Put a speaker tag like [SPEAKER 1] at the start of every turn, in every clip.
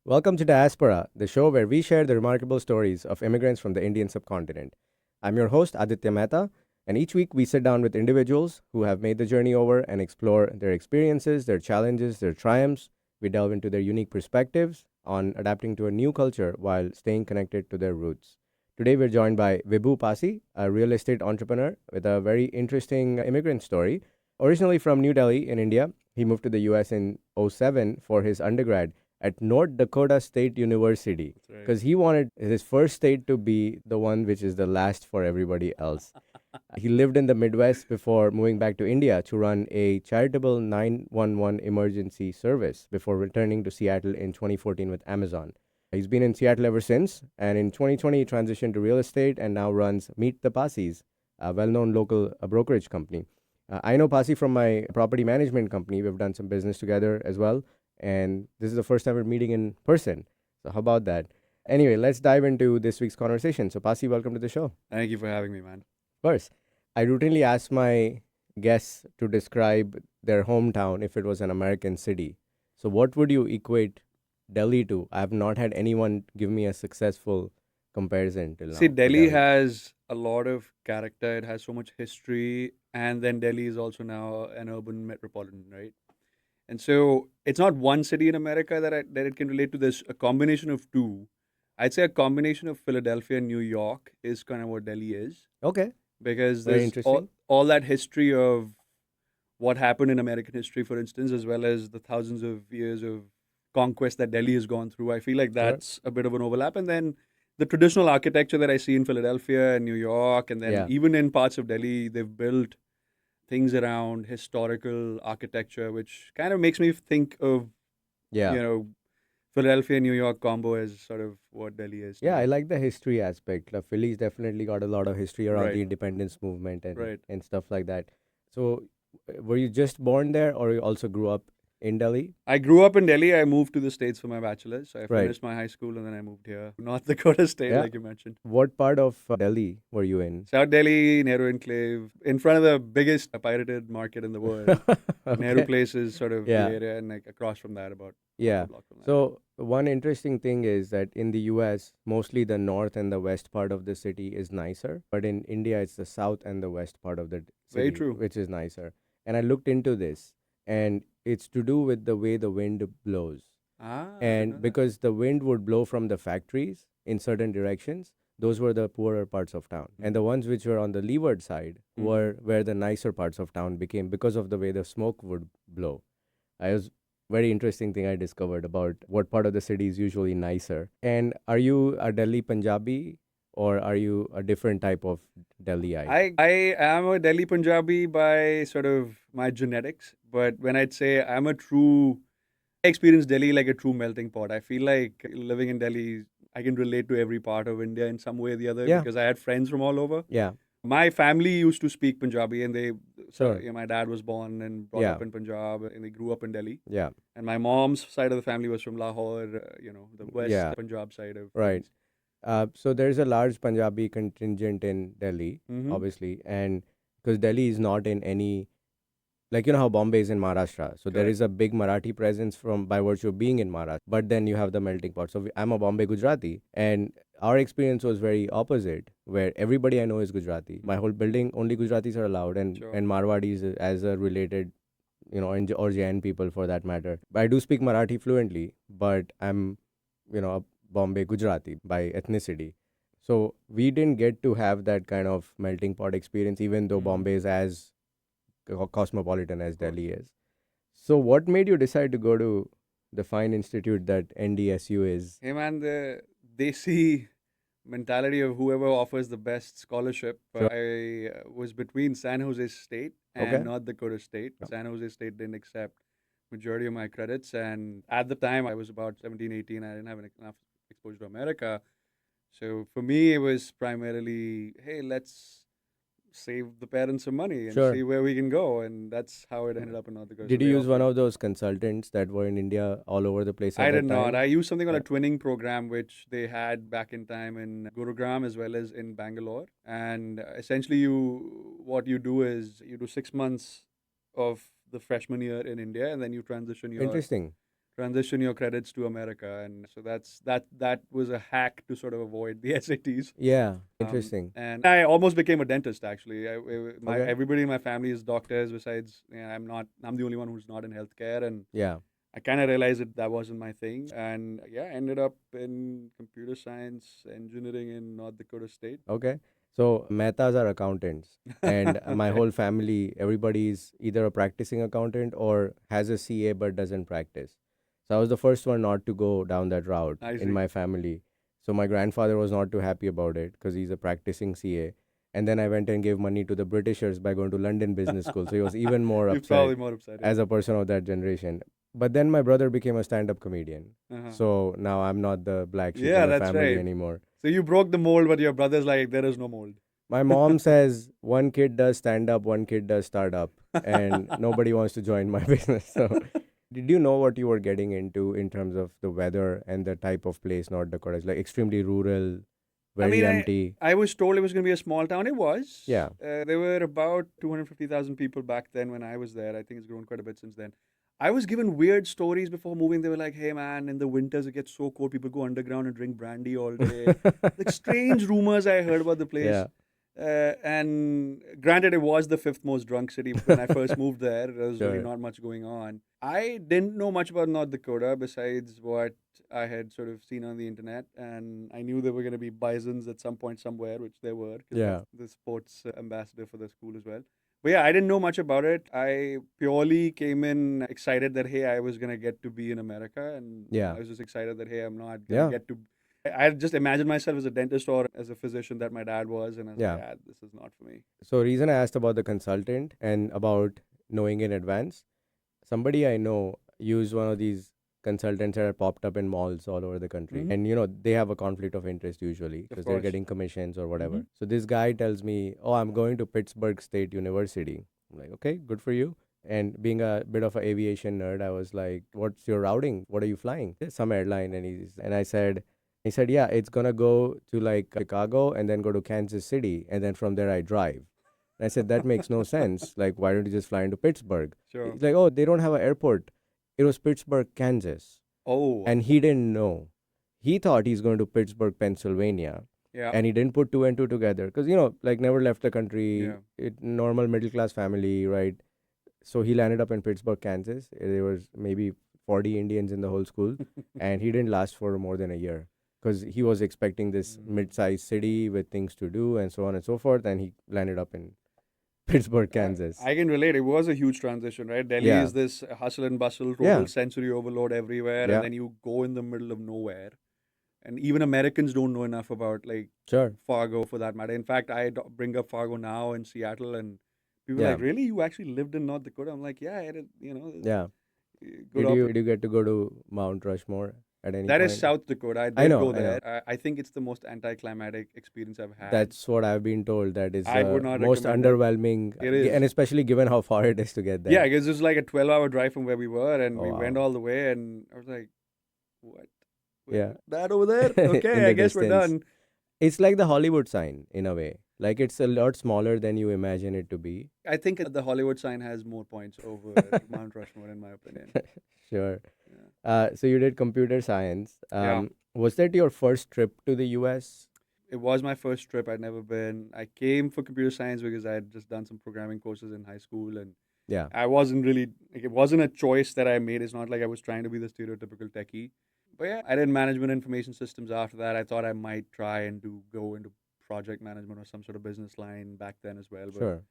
[SPEAKER 1] Welcome to Diasporaa, the show where we share the remarkable stories of immigrants from the Indian subcontinent. I'm your host, Aditya Mehta, and each week we sit down with individuals who have made the journey over and explore their experiences, their challenges, their triumphs. We delve into their unique perspectives on adapting to a new culture while staying connected to their roots. Today we're joined by Vibhu Passi, a real estate entrepreneur with a very interesting immigrant story. Originally from New Delhi in India, he moved to the US in '07 for his undergrad at North Dakota State University
[SPEAKER 2] That's right.
[SPEAKER 1] because he wanted his first state to be the one which is the last for everybody else. He lived in the Midwest before moving back to India to run a charitable 911 emergency service before returning to Seattle in 2014 with Amazon. He's been in Seattle ever since, and in 2020 he transitioned to real estate and now runs Meet the Passis, a well-known local brokerage company. I know Passi from my property management company. We've done some business together as well, and this is the first time we're meeting in person. So how about that? Anyway, let's dive into this week's conversation. So Passi, welcome to the show.
[SPEAKER 2] Thank you for having me, man.
[SPEAKER 1] Of course, I routinely ask my guests to describe their hometown if it was an American city. So what would you equate Delhi to? I have not had anyone give me a successful comparison till now
[SPEAKER 2] See,
[SPEAKER 1] to
[SPEAKER 2] Delhi
[SPEAKER 1] Delhi.
[SPEAKER 2] has a lot of character. It has so much history, and then Delhi is also now an urban metropolitan, right? And so it's not one city in America that it can relate to. This a combination of two. I'd say a combination of Philadelphia and New York is kind of what Delhi is,
[SPEAKER 1] Okay,
[SPEAKER 2] because
[SPEAKER 1] very
[SPEAKER 2] there's all
[SPEAKER 1] interesting.
[SPEAKER 2] all that history of what happened in American history, for instance, as well as the thousands of years of conquest that Delhi has gone through. I feel like
[SPEAKER 1] Sure.
[SPEAKER 2] that's a bit of an overlap. And then the traditional architecture that I see in Philadelphia and New York, and then
[SPEAKER 1] Yeah.
[SPEAKER 2] even in parts of Delhi, they've built things around historical architecture, which kind of makes me think of,
[SPEAKER 1] Yeah.
[SPEAKER 2] you know, Philadelphia and New York combo as sort of what Delhi is to
[SPEAKER 1] Yeah, I
[SPEAKER 2] me.
[SPEAKER 1] like the history aspect. The Philly's definitely got a lot of history around
[SPEAKER 2] Right,
[SPEAKER 1] the independence movement and,
[SPEAKER 2] right.
[SPEAKER 1] and stuff like that. So, were you just born there or you also grew up in Delhi?
[SPEAKER 2] I grew up in Delhi. I moved to the States for my bachelor's. So I
[SPEAKER 1] Right.
[SPEAKER 2] finished my high school and then I moved here. North Dakota State,
[SPEAKER 1] Yeah.
[SPEAKER 2] like you mentioned.
[SPEAKER 1] What part of Delhi were you in?
[SPEAKER 2] South Delhi, Nehru Enclave, in front of the biggest pirated market in the world. Nehru
[SPEAKER 1] Okay.
[SPEAKER 2] Place is sort of the
[SPEAKER 1] Yeah.
[SPEAKER 2] area, and like across from that, about half a
[SPEAKER 1] Yeah.
[SPEAKER 2] block from that.
[SPEAKER 1] So, one interesting thing is that in the US, mostly the north and the west part of the city is nicer. But in India, it's the south and the west part of the
[SPEAKER 2] Very
[SPEAKER 1] city
[SPEAKER 2] true.
[SPEAKER 1] which is nicer. And I looked into this, and it's to do with the way the wind blows.
[SPEAKER 2] Ah, I didn't
[SPEAKER 1] And
[SPEAKER 2] know that.
[SPEAKER 1] because the wind would blow from the factories in certain directions, those were the poorer parts of town, and the ones which were on the leeward side were where the nicer parts of town became because of the way the smoke would blow. I was very interesting thing I discovered about what part of the city is usually nicer. And are you a Delhi Punjabi or are you a different type of Delhiite?
[SPEAKER 2] I am a Delhi Punjabi by sort of my genetics, but when I'd say I'm a true, I experience Delhi like a true melting pot. I feel like living in Delhi, I can relate to every part of India in some way or the other
[SPEAKER 1] Yeah,
[SPEAKER 2] because I had friends from all over.
[SPEAKER 1] yeah,
[SPEAKER 2] My family used to speak Punjabi, and
[SPEAKER 1] sure,
[SPEAKER 2] my dad was born and brought
[SPEAKER 1] yeah,
[SPEAKER 2] up in Punjab, and they grew up in Delhi.
[SPEAKER 1] yeah,
[SPEAKER 2] And my mom's side of the family was from Lahore, the West
[SPEAKER 1] yeah,
[SPEAKER 2] Punjab side of
[SPEAKER 1] right.
[SPEAKER 2] things.
[SPEAKER 1] So there's a large Punjabi contingent in Delhi,
[SPEAKER 2] Mm-hmm.
[SPEAKER 1] obviously, and because Delhi is not in any, like, you know how Bombay is in Maharashtra, so there
[SPEAKER 2] Correct.
[SPEAKER 1] is a big Marathi presence from by virtue of being in Maharashtra. But then you have the melting pot. So I'm a Bombay Gujarati, and our experience was very opposite, where everybody I know is Gujarati. My whole building only Gujaratis are allowed, and
[SPEAKER 2] Sure.
[SPEAKER 1] and Marwadis as a related, or Jain people for that matter. But I do speak Marathi fluently, but I'm, a Bombay Gujarati by ethnicity. So we didn't get to have that kind of melting pot experience, even though
[SPEAKER 2] Mm-hmm.
[SPEAKER 1] Bombay is as cosmopolitan as
[SPEAKER 2] Of course.
[SPEAKER 1] Delhi is. So what made you decide to go to the fine institute that NDSU is?
[SPEAKER 2] Hey man, the desi mentality of whoever offers the best scholarship.
[SPEAKER 1] Sure.
[SPEAKER 2] I was between San Jose State and
[SPEAKER 1] Okay.
[SPEAKER 2] North Dakota State.
[SPEAKER 1] Yeah.
[SPEAKER 2] San Jose State didn't accept majority of my credits, and at the time I was about 17, 18. I didn't have enough exposure to America. So for me, it was primarily, hey, let's save the parents some money and
[SPEAKER 1] Sure.
[SPEAKER 2] see where we can go, and that's how it ended up in North Dakota. So
[SPEAKER 1] Did you
[SPEAKER 2] they
[SPEAKER 1] use one
[SPEAKER 2] offered.
[SPEAKER 1] of those consultants that were in India all over the place at
[SPEAKER 2] I did
[SPEAKER 1] that
[SPEAKER 2] not.
[SPEAKER 1] time?
[SPEAKER 2] I used something called
[SPEAKER 1] Yeah.
[SPEAKER 2] a twinning program, which they had back in time in Gurugram as well as in Bangalore. And essentially, what you do is you do 6 months of the freshman year in India, and then you transition your
[SPEAKER 1] Interesting.
[SPEAKER 2] transition your credits to America, and so that was a hack to sort of avoid the SATs.
[SPEAKER 1] Yeah, interesting.
[SPEAKER 2] And I almost became a dentist actually.
[SPEAKER 1] Okay.
[SPEAKER 2] Everybody in my family is doctors. Besides, I'm not. I'm the only one who's not in healthcare, and
[SPEAKER 1] Yeah.
[SPEAKER 2] I kind of realized that wasn't my thing. And yeah, I ended up in computer science engineering in North Dakota State.
[SPEAKER 1] Okay. So Mehtas are accountants, and my
[SPEAKER 2] Okay,
[SPEAKER 1] whole family, everybody is either a practicing accountant or has a CA but doesn't practice. So I was the first one not to go down that route
[SPEAKER 2] I
[SPEAKER 1] in
[SPEAKER 2] see.
[SPEAKER 1] my family. So my grandfather was not too happy about it because he's a practicing CA. And then I went and gave money to the Britishers by going to London Business School. So he was even more
[SPEAKER 2] You're
[SPEAKER 1] upset
[SPEAKER 2] probably more upset.
[SPEAKER 1] as a person of that generation. But then my brother became a stand-up comedian.
[SPEAKER 2] Uh-huh.
[SPEAKER 1] So now I'm not the black sheep in
[SPEAKER 2] Yeah,
[SPEAKER 1] the
[SPEAKER 2] that's
[SPEAKER 1] family
[SPEAKER 2] right.
[SPEAKER 1] anymore.
[SPEAKER 2] So you broke the mold, but your brother's like, there is no mold.
[SPEAKER 1] My mom says one kid does stand up, one kid does startup, and nobody wants to join my business. So, did you know what you were getting into in terms of the weather and the type of place North Dakota is? Like extremely rural,
[SPEAKER 2] I
[SPEAKER 1] very
[SPEAKER 2] mean,
[SPEAKER 1] empty.
[SPEAKER 2] I was told it was going to be a small town. It was.
[SPEAKER 1] Yeah.
[SPEAKER 2] There were about 250,000 people back then when I was there. I think it's grown quite a bit since then. I was given weird stories before moving. They were like, hey man, in the winters it gets so cold, people go underground and drink brandy all day. Like strange rumors I heard about the place.
[SPEAKER 1] Yeah.
[SPEAKER 2] And granted, it was the fifth most drunk city when I first moved there. There was really
[SPEAKER 1] Sure.
[SPEAKER 2] not much going on. I didn't know much about North Dakota besides what I had sort of seen on the internet, and I knew there were going to be bisons at some point somewhere, which there were, because
[SPEAKER 1] Yeah.
[SPEAKER 2] that's the sports ambassador for the school as well. But yeah, I didn't know much about it. I purely came in excited that hey, I was gonna get to be in America, and
[SPEAKER 1] Yeah.
[SPEAKER 2] I was just excited that hey, I'm not gonna
[SPEAKER 1] Yeah.
[SPEAKER 2] get to. I just imagined myself as a dentist or as a physician that my dad was, and I was like,
[SPEAKER 1] Yeah.
[SPEAKER 2] yeah, this is not for me.
[SPEAKER 1] So, reason I asked about the consultant and about knowing in advance, somebody I know used one of these consultants that are popped up in malls all over the country.
[SPEAKER 2] Mm-hmm.
[SPEAKER 1] And they have a conflict of interest usually
[SPEAKER 2] Of
[SPEAKER 1] because they're
[SPEAKER 2] course.
[SPEAKER 1] getting commissions or
[SPEAKER 2] Mm-hmm.
[SPEAKER 1] whatever. So this guy tells me, "Oh, I'm going to Pittsburgh State University." I'm like, "Okay, good for you." And being a bit of an aviation nerd, I was like, "What's your routing? What are you flying?" Some airline. And I said, he said, "Yeah, it's gonna go to like Chicago and then go to Kansas City and then from there I drive." And I said, "That makes no sense. Like, why don't you just fly into Pittsburgh?"
[SPEAKER 2] Sure.
[SPEAKER 1] He's like, "Oh, they don't have an airport." It was Pittsburgh, Kansas.
[SPEAKER 2] Oh,
[SPEAKER 1] And he didn't know. He thought he's going to Pittsburgh, Pennsylvania.
[SPEAKER 2] yeah,
[SPEAKER 1] And he didn't put two and two together. Because, like never left the country,
[SPEAKER 2] yeah.
[SPEAKER 1] normal middle class family, right? So he landed up in Pittsburgh, Kansas. There was maybe 40 Indians in the whole school. And he didn't last for more than a year. Because he was expecting this
[SPEAKER 2] Mm.
[SPEAKER 1] mid-sized city with things to do and so on and so forth. And he landed up in Pittsburgh, Kansas.
[SPEAKER 2] I can relate. It was a huge transition, right? Delhi
[SPEAKER 1] Yeah.
[SPEAKER 2] is this hustle and bustle,
[SPEAKER 1] Yeah.
[SPEAKER 2] total sensory overload everywhere, and
[SPEAKER 1] Yeah.
[SPEAKER 2] then you go in the middle of nowhere. And even Americans don't know enough about like
[SPEAKER 1] Sure.
[SPEAKER 2] Fargo for that matter. In fact, bring up Fargo now in Seattle, and people are
[SPEAKER 1] Yeah.
[SPEAKER 2] like, "Really? You actually lived in North Dakota?" I'm like, "Yeah, I did,
[SPEAKER 1] Yeah.
[SPEAKER 2] good
[SPEAKER 1] Did you get to go to Mount Rushmore at any
[SPEAKER 2] That is
[SPEAKER 1] point?
[SPEAKER 2] South Dakota. I
[SPEAKER 1] I
[SPEAKER 2] did
[SPEAKER 1] know,
[SPEAKER 2] go
[SPEAKER 1] I know.
[SPEAKER 2] there. I think it's the most anticlimactic experience I've had.
[SPEAKER 1] That's what I've been told. That is
[SPEAKER 2] I would not
[SPEAKER 1] most
[SPEAKER 2] recommend it.
[SPEAKER 1] underwhelming,
[SPEAKER 2] It
[SPEAKER 1] and
[SPEAKER 2] is.
[SPEAKER 1] especially given how far it is to get
[SPEAKER 2] Yeah,
[SPEAKER 1] there.
[SPEAKER 2] because it was like a 12-hour drive from where we were, and
[SPEAKER 1] Oh
[SPEAKER 2] we went
[SPEAKER 1] wow.
[SPEAKER 2] all the way, and I was like, what? Wait,
[SPEAKER 1] Yeah.
[SPEAKER 2] that over there?
[SPEAKER 1] In
[SPEAKER 2] Okay, I
[SPEAKER 1] the
[SPEAKER 2] guess we're
[SPEAKER 1] distance,
[SPEAKER 2] done.
[SPEAKER 1] it's like the Hollywood sign in a way. Like it's a lot smaller than you imagine it to be.
[SPEAKER 2] I think the Hollywood sign has more points over Mount Rushmore, in my opinion.
[SPEAKER 1] Sure.
[SPEAKER 2] Yeah.
[SPEAKER 1] So you did computer science.
[SPEAKER 2] Yeah.
[SPEAKER 1] Was that your first trip to the U.S.?
[SPEAKER 2] It was my first trip. I'd never been. I came for computer science because I had just done some programming courses in high school, and
[SPEAKER 1] Yeah.
[SPEAKER 2] I wasn't really like, it wasn't a choice that I made. It's not like I was trying to be the stereotypical techie. But yeah, I did management information systems after that. I thought I might try and go into project management or some sort of business line back then as well. But
[SPEAKER 1] Sure.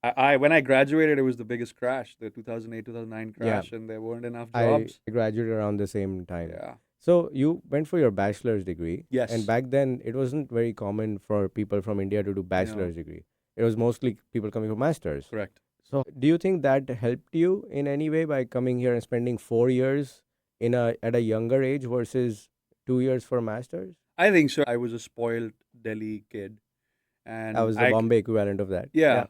[SPEAKER 2] I when I graduated, it was the biggest crash, the 2008 2009
[SPEAKER 1] Yeah.
[SPEAKER 2] crash, and there weren't enough
[SPEAKER 1] I
[SPEAKER 2] jobs.
[SPEAKER 1] graduated around the same time.
[SPEAKER 2] Yeah.
[SPEAKER 1] So you went for your bachelor's degree, and
[SPEAKER 2] Yes.
[SPEAKER 1] back then it wasn't very common for people from India to do
[SPEAKER 2] No.
[SPEAKER 1] bachelor's degree. It was mostly people coming for masters.
[SPEAKER 2] Correct.
[SPEAKER 1] So do you think that helped you in any way by coming here and spending 4 years at a younger age versus 2 years for masters?
[SPEAKER 2] I think so. I was a spoiled Delhi kid,
[SPEAKER 1] That
[SPEAKER 2] and
[SPEAKER 1] was the Bombay equivalent of that.
[SPEAKER 2] yeah,
[SPEAKER 1] Yeah.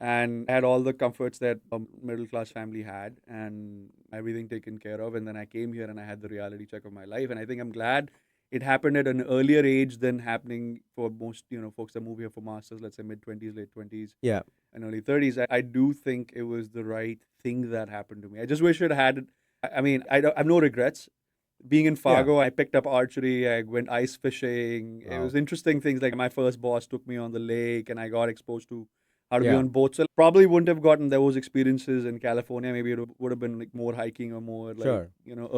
[SPEAKER 2] and I had all the comforts that a middle class family had, and everything taken care of. And then I came here, and I had the reality check of my life. And I think I'm glad it happened at an earlier age than happening for most folks that move here for masters. Let's say mid 20s, late 20s,
[SPEAKER 1] Yeah.
[SPEAKER 2] and early 30s. I do think it was the right thing that happened to me. I just wish it had I have no regrets. Being in
[SPEAKER 1] Yeah.
[SPEAKER 2] Fargo, I picked up archery, I went ice fishing. It was
[SPEAKER 1] Wow.
[SPEAKER 2] interesting things like my first boss took me on the lake and I got exposed to how to be
[SPEAKER 1] Yeah.
[SPEAKER 2] on boats. So probably wouldn't have gotten those experiences in California. Maybe would have been like more hiking or more like,
[SPEAKER 1] Sure.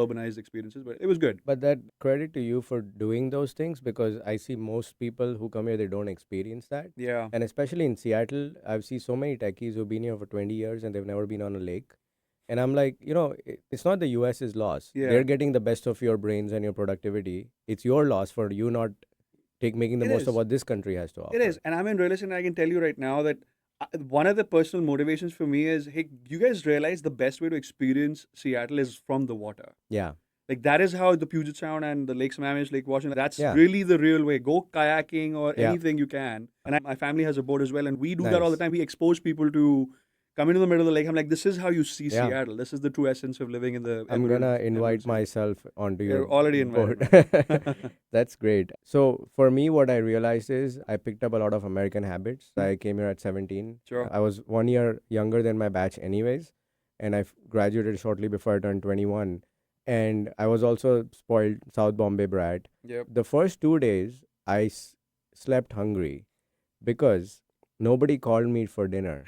[SPEAKER 2] urbanized experiences, but it was good.
[SPEAKER 1] But that credit to you for doing those things, because I see most people who come here, they don't experience that.
[SPEAKER 2] Yeah.
[SPEAKER 1] And especially in Seattle, I've seen so many techies who've been here for 20 years and they've never been on a lake. And I'm like, it's not the US's loss.
[SPEAKER 2] Yeah.
[SPEAKER 1] They're getting the best of your brains and your productivity. It's your loss for you not making the
[SPEAKER 2] It
[SPEAKER 1] most of
[SPEAKER 2] is.
[SPEAKER 1] what this country has to
[SPEAKER 2] It is.
[SPEAKER 1] offer.
[SPEAKER 2] And I'm in real estate and I can tell you right now that one of the personal motivations for me is, hey, you guys realize the best way to experience Seattle is from the water.
[SPEAKER 1] Yeah.
[SPEAKER 2] Like that is how the Puget Sound and the Lake Sammamish, Lake Washington, that's
[SPEAKER 1] Yeah.
[SPEAKER 2] really the real way. Go kayaking or
[SPEAKER 1] Yeah.
[SPEAKER 2] anything you can. And my family has a boat as well, and we do that all the
[SPEAKER 1] Nice.
[SPEAKER 2] time. We expose people to come into the middle of the lake. I'm like, this is how you see
[SPEAKER 1] Yeah.
[SPEAKER 2] Seattle. This is the true essence of living in the
[SPEAKER 1] I'm gonna
[SPEAKER 2] Emerald
[SPEAKER 1] invite
[SPEAKER 2] City.
[SPEAKER 1] myself onto your
[SPEAKER 2] You're already invited,
[SPEAKER 1] boat.
[SPEAKER 2] man.
[SPEAKER 1] That's great. So for me, what I realized is I picked up a lot of American habits. I came here at 17.
[SPEAKER 2] Sure.
[SPEAKER 1] I was 1 year younger than my batch, anyways, and graduated shortly before I turned 21. And I was also spoiled South Bombay brat.
[SPEAKER 2] Yep.
[SPEAKER 1] The first 2 days, I slept hungry because nobody called me for dinner.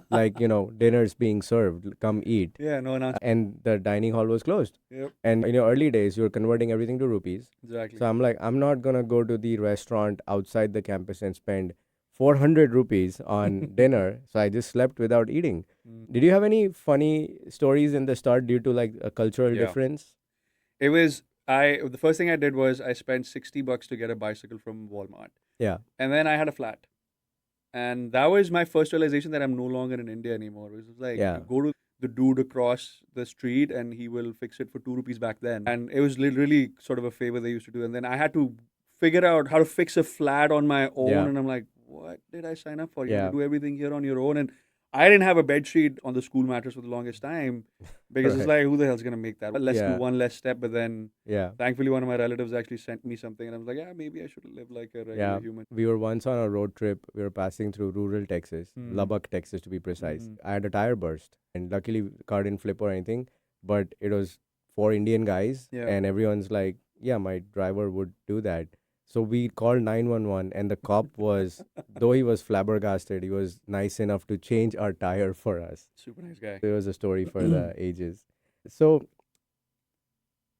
[SPEAKER 1] Like, dinner's being served, come eat.
[SPEAKER 2] Yeah, no announcement.
[SPEAKER 1] And the dining hall was closed.
[SPEAKER 2] Yep.
[SPEAKER 1] And in your early days, you're converting everything to rupees.
[SPEAKER 2] Exactly.
[SPEAKER 1] So I'm like, I'm not going to go to the restaurant outside the campus and spend 400 rupees on dinner. So I just slept without eating. Did you have any funny stories in the start due to like a cultural
[SPEAKER 2] Yeah.
[SPEAKER 1] difference?
[SPEAKER 2] It was the first thing I did was I spent $60 to get a bicycle from Walmart.
[SPEAKER 1] Yeah.
[SPEAKER 2] And then I had a flat. And that was my first realization that I'm no longer in India anymore. It was like,
[SPEAKER 1] Yeah.
[SPEAKER 2] you go to the dude across the street and he will fix it for 2 rupees back then. And it was literally sort of a favor they used to do. And then I had to figure out how to fix a flat on my own.
[SPEAKER 1] Yeah.
[SPEAKER 2] And I'm like, what did I sign up for? You have
[SPEAKER 1] Yeah.
[SPEAKER 2] to do everything here on your own. And I didn't have a bed sheet on the school mattress for the longest time because it's
[SPEAKER 1] Right.
[SPEAKER 2] like, who the hell's going to make that? Let's do
[SPEAKER 1] Yeah.
[SPEAKER 2] one less step. But then
[SPEAKER 1] Yeah.
[SPEAKER 2] thankfully, one of my relatives actually sent me something. And I was like, yeah, maybe I should live like a regular
[SPEAKER 1] Yeah.
[SPEAKER 2] human.
[SPEAKER 1] We were once on a road trip. We were passing through rural Texas, Lubbock, Texas to be precise. I had a tire burst, and luckily the car didn't flip or anything, but it was 4 Indian guys,
[SPEAKER 2] Yeah.
[SPEAKER 1] and everyone's like, yeah, my driver would do that. So we called 911, and the cop was, though he was flabbergasted, he was nice enough to change our tire for us.
[SPEAKER 2] Super nice guy.
[SPEAKER 1] It was a story for the ages. So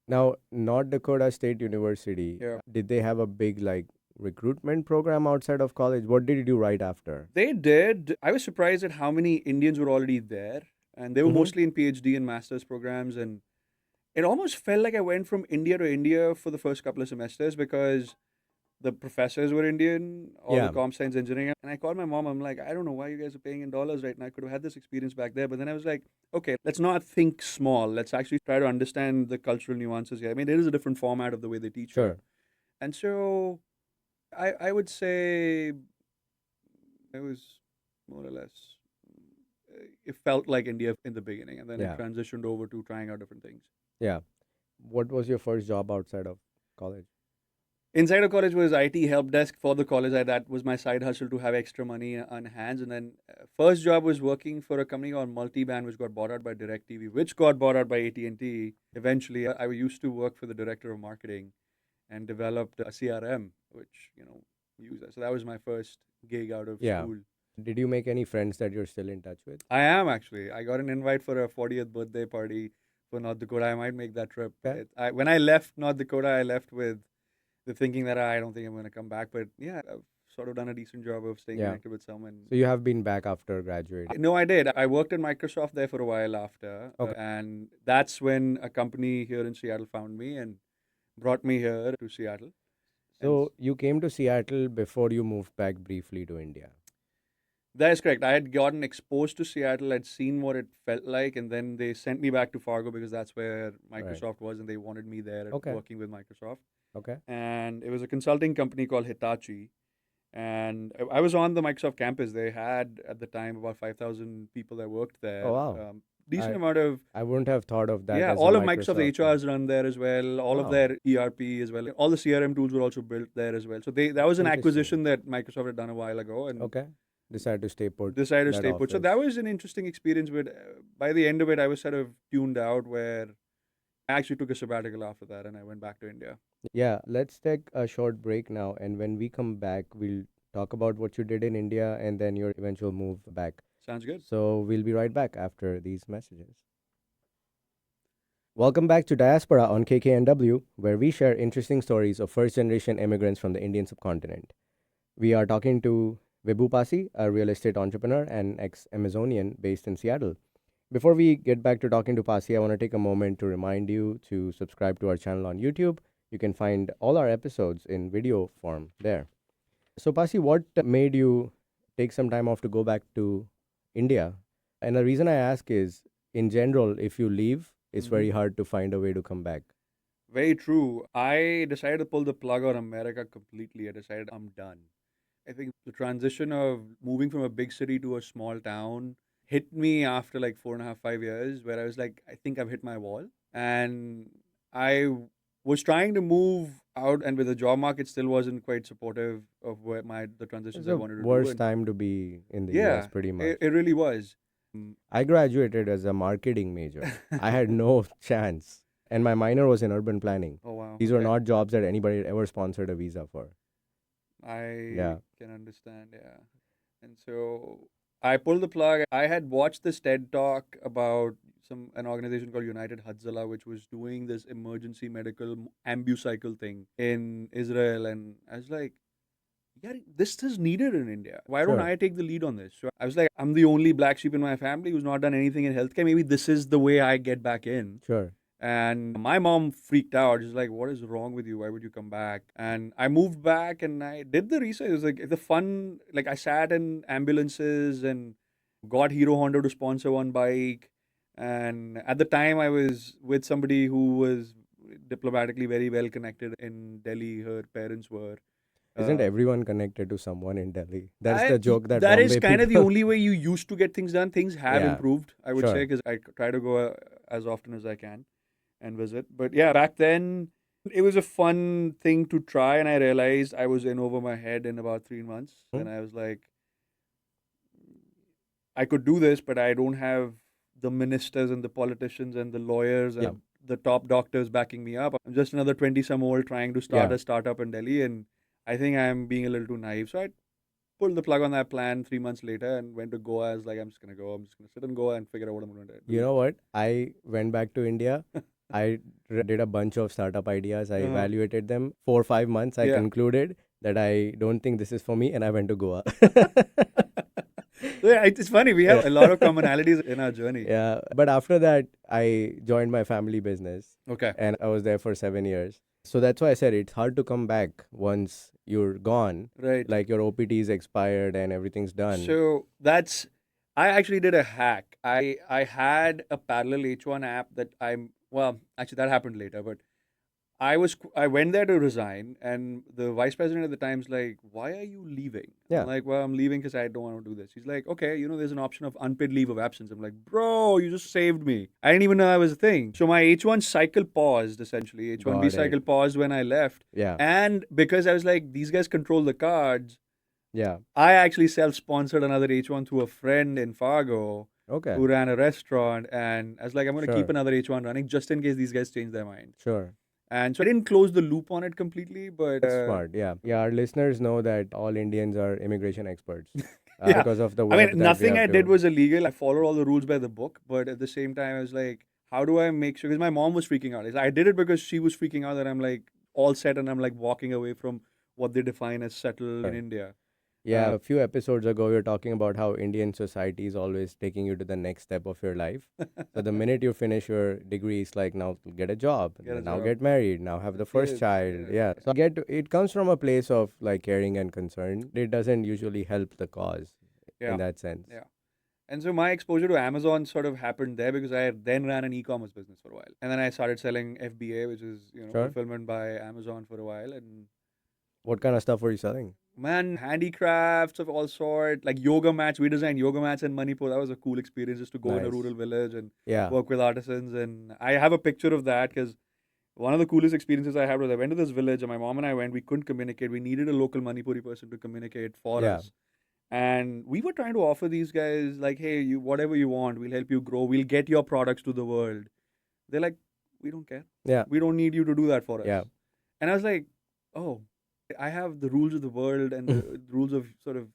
[SPEAKER 1] now, North Dakota State University,
[SPEAKER 2] Yeah.
[SPEAKER 1] did they have a big like recruitment program outside of college? What did you do right after?
[SPEAKER 2] They did. I was surprised at how many Indians were already there. And they were mostly in PhD and master's programs. And it almost felt like I went from India to India for the first couple of semesters because the professors were Indian, all
[SPEAKER 1] Yeah.
[SPEAKER 2] the comp science engineering. And I called my mom. I'm like, I don't know why you guys are paying in dollars right now. I could have had this experience back there. But then I was like, okay, let's not think small. Let's actually try to understand the cultural nuances here. I mean, it is a different format of the way they teach.
[SPEAKER 1] Sure.
[SPEAKER 2] Here. And so I would say it was more or less, it felt like India in the beginning. And then
[SPEAKER 1] Yeah.
[SPEAKER 2] it transitioned over to trying out different things.
[SPEAKER 1] Yeah. What was your first job outside of college?
[SPEAKER 2] Inside of college was IT help desk for the college. That was my side hustle to have extra money on hands. And then first job was working for a company called Multiband, which got bought out by DirecTV, which got bought out by AT&T. Eventually, I used to work for the director of marketing and developed a CRM, which, use that. So that was my first gig out of
[SPEAKER 1] Yeah.
[SPEAKER 2] school.
[SPEAKER 1] Did you make any friends that you're still in touch with?
[SPEAKER 2] I am actually. I got an invite for a 40th birthday party for North Dakota. I might make that trip.
[SPEAKER 1] Okay.
[SPEAKER 2] When I left North Dakota, I left with the thinking that I don't think I'm going to come back. But yeah, I've sort of done a decent job of staying
[SPEAKER 1] Yeah.
[SPEAKER 2] connected with someone.
[SPEAKER 1] So you have been back after graduating?
[SPEAKER 2] No, I did. I worked at Microsoft there for a while after.
[SPEAKER 1] Okay.
[SPEAKER 2] And that's when a company here in Seattle found me and brought me here to Seattle.
[SPEAKER 1] So you came to Seattle before you moved back briefly to India?
[SPEAKER 2] That is correct. I had gotten exposed to Seattle. I'd seen what it felt like, and then they sent me back to Fargo because that's where Microsoft was, and they wanted me there
[SPEAKER 1] Okay.
[SPEAKER 2] working with Microsoft.
[SPEAKER 1] Okay.
[SPEAKER 2] And it was a consulting company called Hitachi. And I was on the Microsoft campus. They had, at the time, about 5,000 people that worked there.
[SPEAKER 1] Oh, wow.
[SPEAKER 2] Decent amount of...
[SPEAKER 1] I wouldn't have thought of that.
[SPEAKER 2] Yeah,
[SPEAKER 1] as
[SPEAKER 2] all
[SPEAKER 1] a
[SPEAKER 2] of Microsoft HRs run there as well. All of
[SPEAKER 1] Wow.
[SPEAKER 2] their ERP as well. All the CRM tools were also built there as well. So that was an
[SPEAKER 1] Interesting.
[SPEAKER 2] acquisition that Microsoft had done a while ago. And
[SPEAKER 1] Okay. Decided to stay put.
[SPEAKER 2] decided to
[SPEAKER 1] that
[SPEAKER 2] stay put. So
[SPEAKER 1] office.
[SPEAKER 2] that was an interesting experience. But by the end of it, I was sort of tuned out where I actually took a sabbatical after that and I went back to India.
[SPEAKER 1] Yeah, let's take a short break now, and when we come back, we'll talk about what you did in India and then your eventual move back.
[SPEAKER 2] Sounds good.
[SPEAKER 1] So we'll be right back after these messages. Welcome back to Diaspora on KKNW, where we share interesting stories of first generation immigrants from the Indian subcontinent. We are talking to Vibhu Passi, a real estate entrepreneur and ex Amazonian based in Seattle. Before we get back to talking to Passi, I want to take a moment to remind you to subscribe to our channel on YouTube. You can find all our episodes in video form there. So, Passi, what made you take some time off to go back to India? And the reason I ask is, in general, if you leave, it's
[SPEAKER 2] Mm-hmm.
[SPEAKER 1] very hard to find a way to come back.
[SPEAKER 2] Very true. I decided to pull the plug on America completely. I decided I'm done. I think the transition of moving from a big city to a small town hit me after like 4.5, 5 years, where I was like, I think I've hit my wall. And I was trying to move out, and with the job market still wasn't quite supportive of where the
[SPEAKER 1] It's
[SPEAKER 2] transitions I
[SPEAKER 1] the
[SPEAKER 2] wanted to do.
[SPEAKER 1] worst
[SPEAKER 2] And
[SPEAKER 1] time to be in the US,
[SPEAKER 2] yeah,
[SPEAKER 1] pretty much.
[SPEAKER 2] it really was.
[SPEAKER 1] I graduated as a marketing major. I had no chance. And my minor was in urban planning.
[SPEAKER 2] Oh wow.
[SPEAKER 1] These were
[SPEAKER 2] Okay.
[SPEAKER 1] not jobs that anybody ever sponsored a visa for.
[SPEAKER 2] I
[SPEAKER 1] Yeah.
[SPEAKER 2] can understand, yeah. And so I pulled the plug. I had watched this TED talk about an organization called United Hadzala, which was doing this emergency medical ambucycle thing in Israel, and I was like, yeah, this is needed in India. Why don't
[SPEAKER 1] Sure.
[SPEAKER 2] I take the lead on this? So I was like, I'm the only black sheep in my family who's not done anything in healthcare. Maybe this is the way I get back in.
[SPEAKER 1] Sure.
[SPEAKER 2] And my mom freaked out. She's like, "What is wrong with you? Why would you come back?" And I moved back and I did the research. It was like the fun. Like I sat in ambulances and got Hero Honda to sponsor one bike. And at the time, I was with somebody who was diplomatically very well connected in Delhi. Her parents were.
[SPEAKER 1] Isn't
[SPEAKER 2] Uh,
[SPEAKER 1] everyone connected to someone in Delhi? That's the joke that
[SPEAKER 2] that is
[SPEAKER 1] Bombay
[SPEAKER 2] kind of the
[SPEAKER 1] people.
[SPEAKER 2] only way you used to get things done. Things have
[SPEAKER 1] Yeah.
[SPEAKER 2] improved, I would say,
[SPEAKER 1] Sure.
[SPEAKER 2] because I try to go as often as I can and visit. But yeah, back then it was a fun thing to try, and I realized I was in over my head in about 3 months.
[SPEAKER 1] Hmm?
[SPEAKER 2] Then I was like, I could do this, but I don't have the ministers and the politicians and the lawyers
[SPEAKER 1] Yeah.
[SPEAKER 2] and the top doctors backing me up. I'm just another 20 some old trying to start
[SPEAKER 1] Yeah.
[SPEAKER 2] a startup in Delhi, and I think I'm being a little too naive. So I pulled the plug on that plan 3 months later and went to Goa. I was like, I'm just gonna go. I'm just gonna sit in Goa and figure out what I'm gonna
[SPEAKER 1] You
[SPEAKER 2] do.
[SPEAKER 1] know what? I went back to India. I did a bunch of startup ideas. I
[SPEAKER 2] Uh-huh.
[SPEAKER 1] evaluated them. 4 or 5 months, I
[SPEAKER 2] Yeah.
[SPEAKER 1] concluded that I don't think this is for me, and I went to Goa.
[SPEAKER 2] So yeah, it's funny. We have a lot of commonalities in our journey.
[SPEAKER 1] Yeah, but after that, I joined my family business
[SPEAKER 2] Okay.
[SPEAKER 1] and I was there for 7 years. So that's why I said it's hard to come back once you're gone.
[SPEAKER 2] Right.
[SPEAKER 1] Like your OPT is expired and everything's done.
[SPEAKER 2] So that's I actually did a hack. I had a parallel H1 app that actually that happened later, but I went there to resign, and the vice president at the time's like, "Why are you leaving?" I'm
[SPEAKER 1] Yeah,
[SPEAKER 2] like, "Well, I'm leaving because I don't want to do this." He's like, "Okay, there's an option of unpaid leave of absence." I'm like, "Bro, you just saved me. I didn't even know that was a thing." So my H1 cycle paused essentially. H1B
[SPEAKER 1] got it.
[SPEAKER 2] cycle paused when I left,
[SPEAKER 1] Yeah,
[SPEAKER 2] and because I was like, these guys control the cards.
[SPEAKER 1] yeah.
[SPEAKER 2] I actually self-sponsored another H1 through a friend in Fargo
[SPEAKER 1] Okay,
[SPEAKER 2] who ran a restaurant, and I was like, I'm going to keep
[SPEAKER 1] sure,
[SPEAKER 2] another H1 running just in case these guys change their mind.
[SPEAKER 1] sure.
[SPEAKER 2] And so I didn't close the loop on it completely, but
[SPEAKER 1] That's smart. Yeah. Yeah, our listeners know that all Indians are immigration experts
[SPEAKER 2] yeah.
[SPEAKER 1] because of the
[SPEAKER 2] I
[SPEAKER 1] web
[SPEAKER 2] mean,
[SPEAKER 1] that we
[SPEAKER 2] nothing
[SPEAKER 1] have
[SPEAKER 2] I did
[SPEAKER 1] to.
[SPEAKER 2] was illegal. I followed all the rules by the book, but at the same time, I was like, how do I make sure? Because my mom was freaking out. I did it because she was freaking out that I'm like all set and I'm like walking away from what they define as settled in
[SPEAKER 1] Sure.
[SPEAKER 2] India.
[SPEAKER 1] Yeah, a few episodes ago, we were talking about how Indian society is always taking you to the next step of your life. So the minute you finish your degree, it's like now get a job,
[SPEAKER 2] Get a
[SPEAKER 1] now
[SPEAKER 2] job.
[SPEAKER 1] get married, now have
[SPEAKER 2] The
[SPEAKER 1] the first
[SPEAKER 2] kids.
[SPEAKER 1] child.
[SPEAKER 2] Yeah.
[SPEAKER 1] Yeah. So it comes from a place of like caring and concern. It doesn't usually help the cause in
[SPEAKER 2] Yeah.
[SPEAKER 1] that sense.
[SPEAKER 2] Yeah. And so my exposure to Amazon sort of happened there because I then ran an e-commerce business for a while. And then I started selling FBA, which is,
[SPEAKER 1] Sure.
[SPEAKER 2] fulfillment by Amazon for a while. And
[SPEAKER 1] What kind of stuff were you selling?
[SPEAKER 2] man, handicrafts of all sort, like yoga mats. We designed yoga mats in Manipur. That was a cool experience just to go in a
[SPEAKER 1] Nice.
[SPEAKER 2] rural village and
[SPEAKER 1] Yeah.
[SPEAKER 2] work with artisans. And I have a picture of that because one of the coolest experiences I had was I went to this village and my mom and I went. We couldn't communicate. We needed a local Manipuri person to communicate for
[SPEAKER 1] Yeah.
[SPEAKER 2] us. And we were trying to offer these guys like, hey, you whatever you want, we'll help you grow. We'll get your products to the world. They're like, we don't care.
[SPEAKER 1] Yeah.
[SPEAKER 2] We don't need you to do that for us.
[SPEAKER 1] Yeah.
[SPEAKER 2] And I was like, oh, I have the rules of the world and the rules of sort of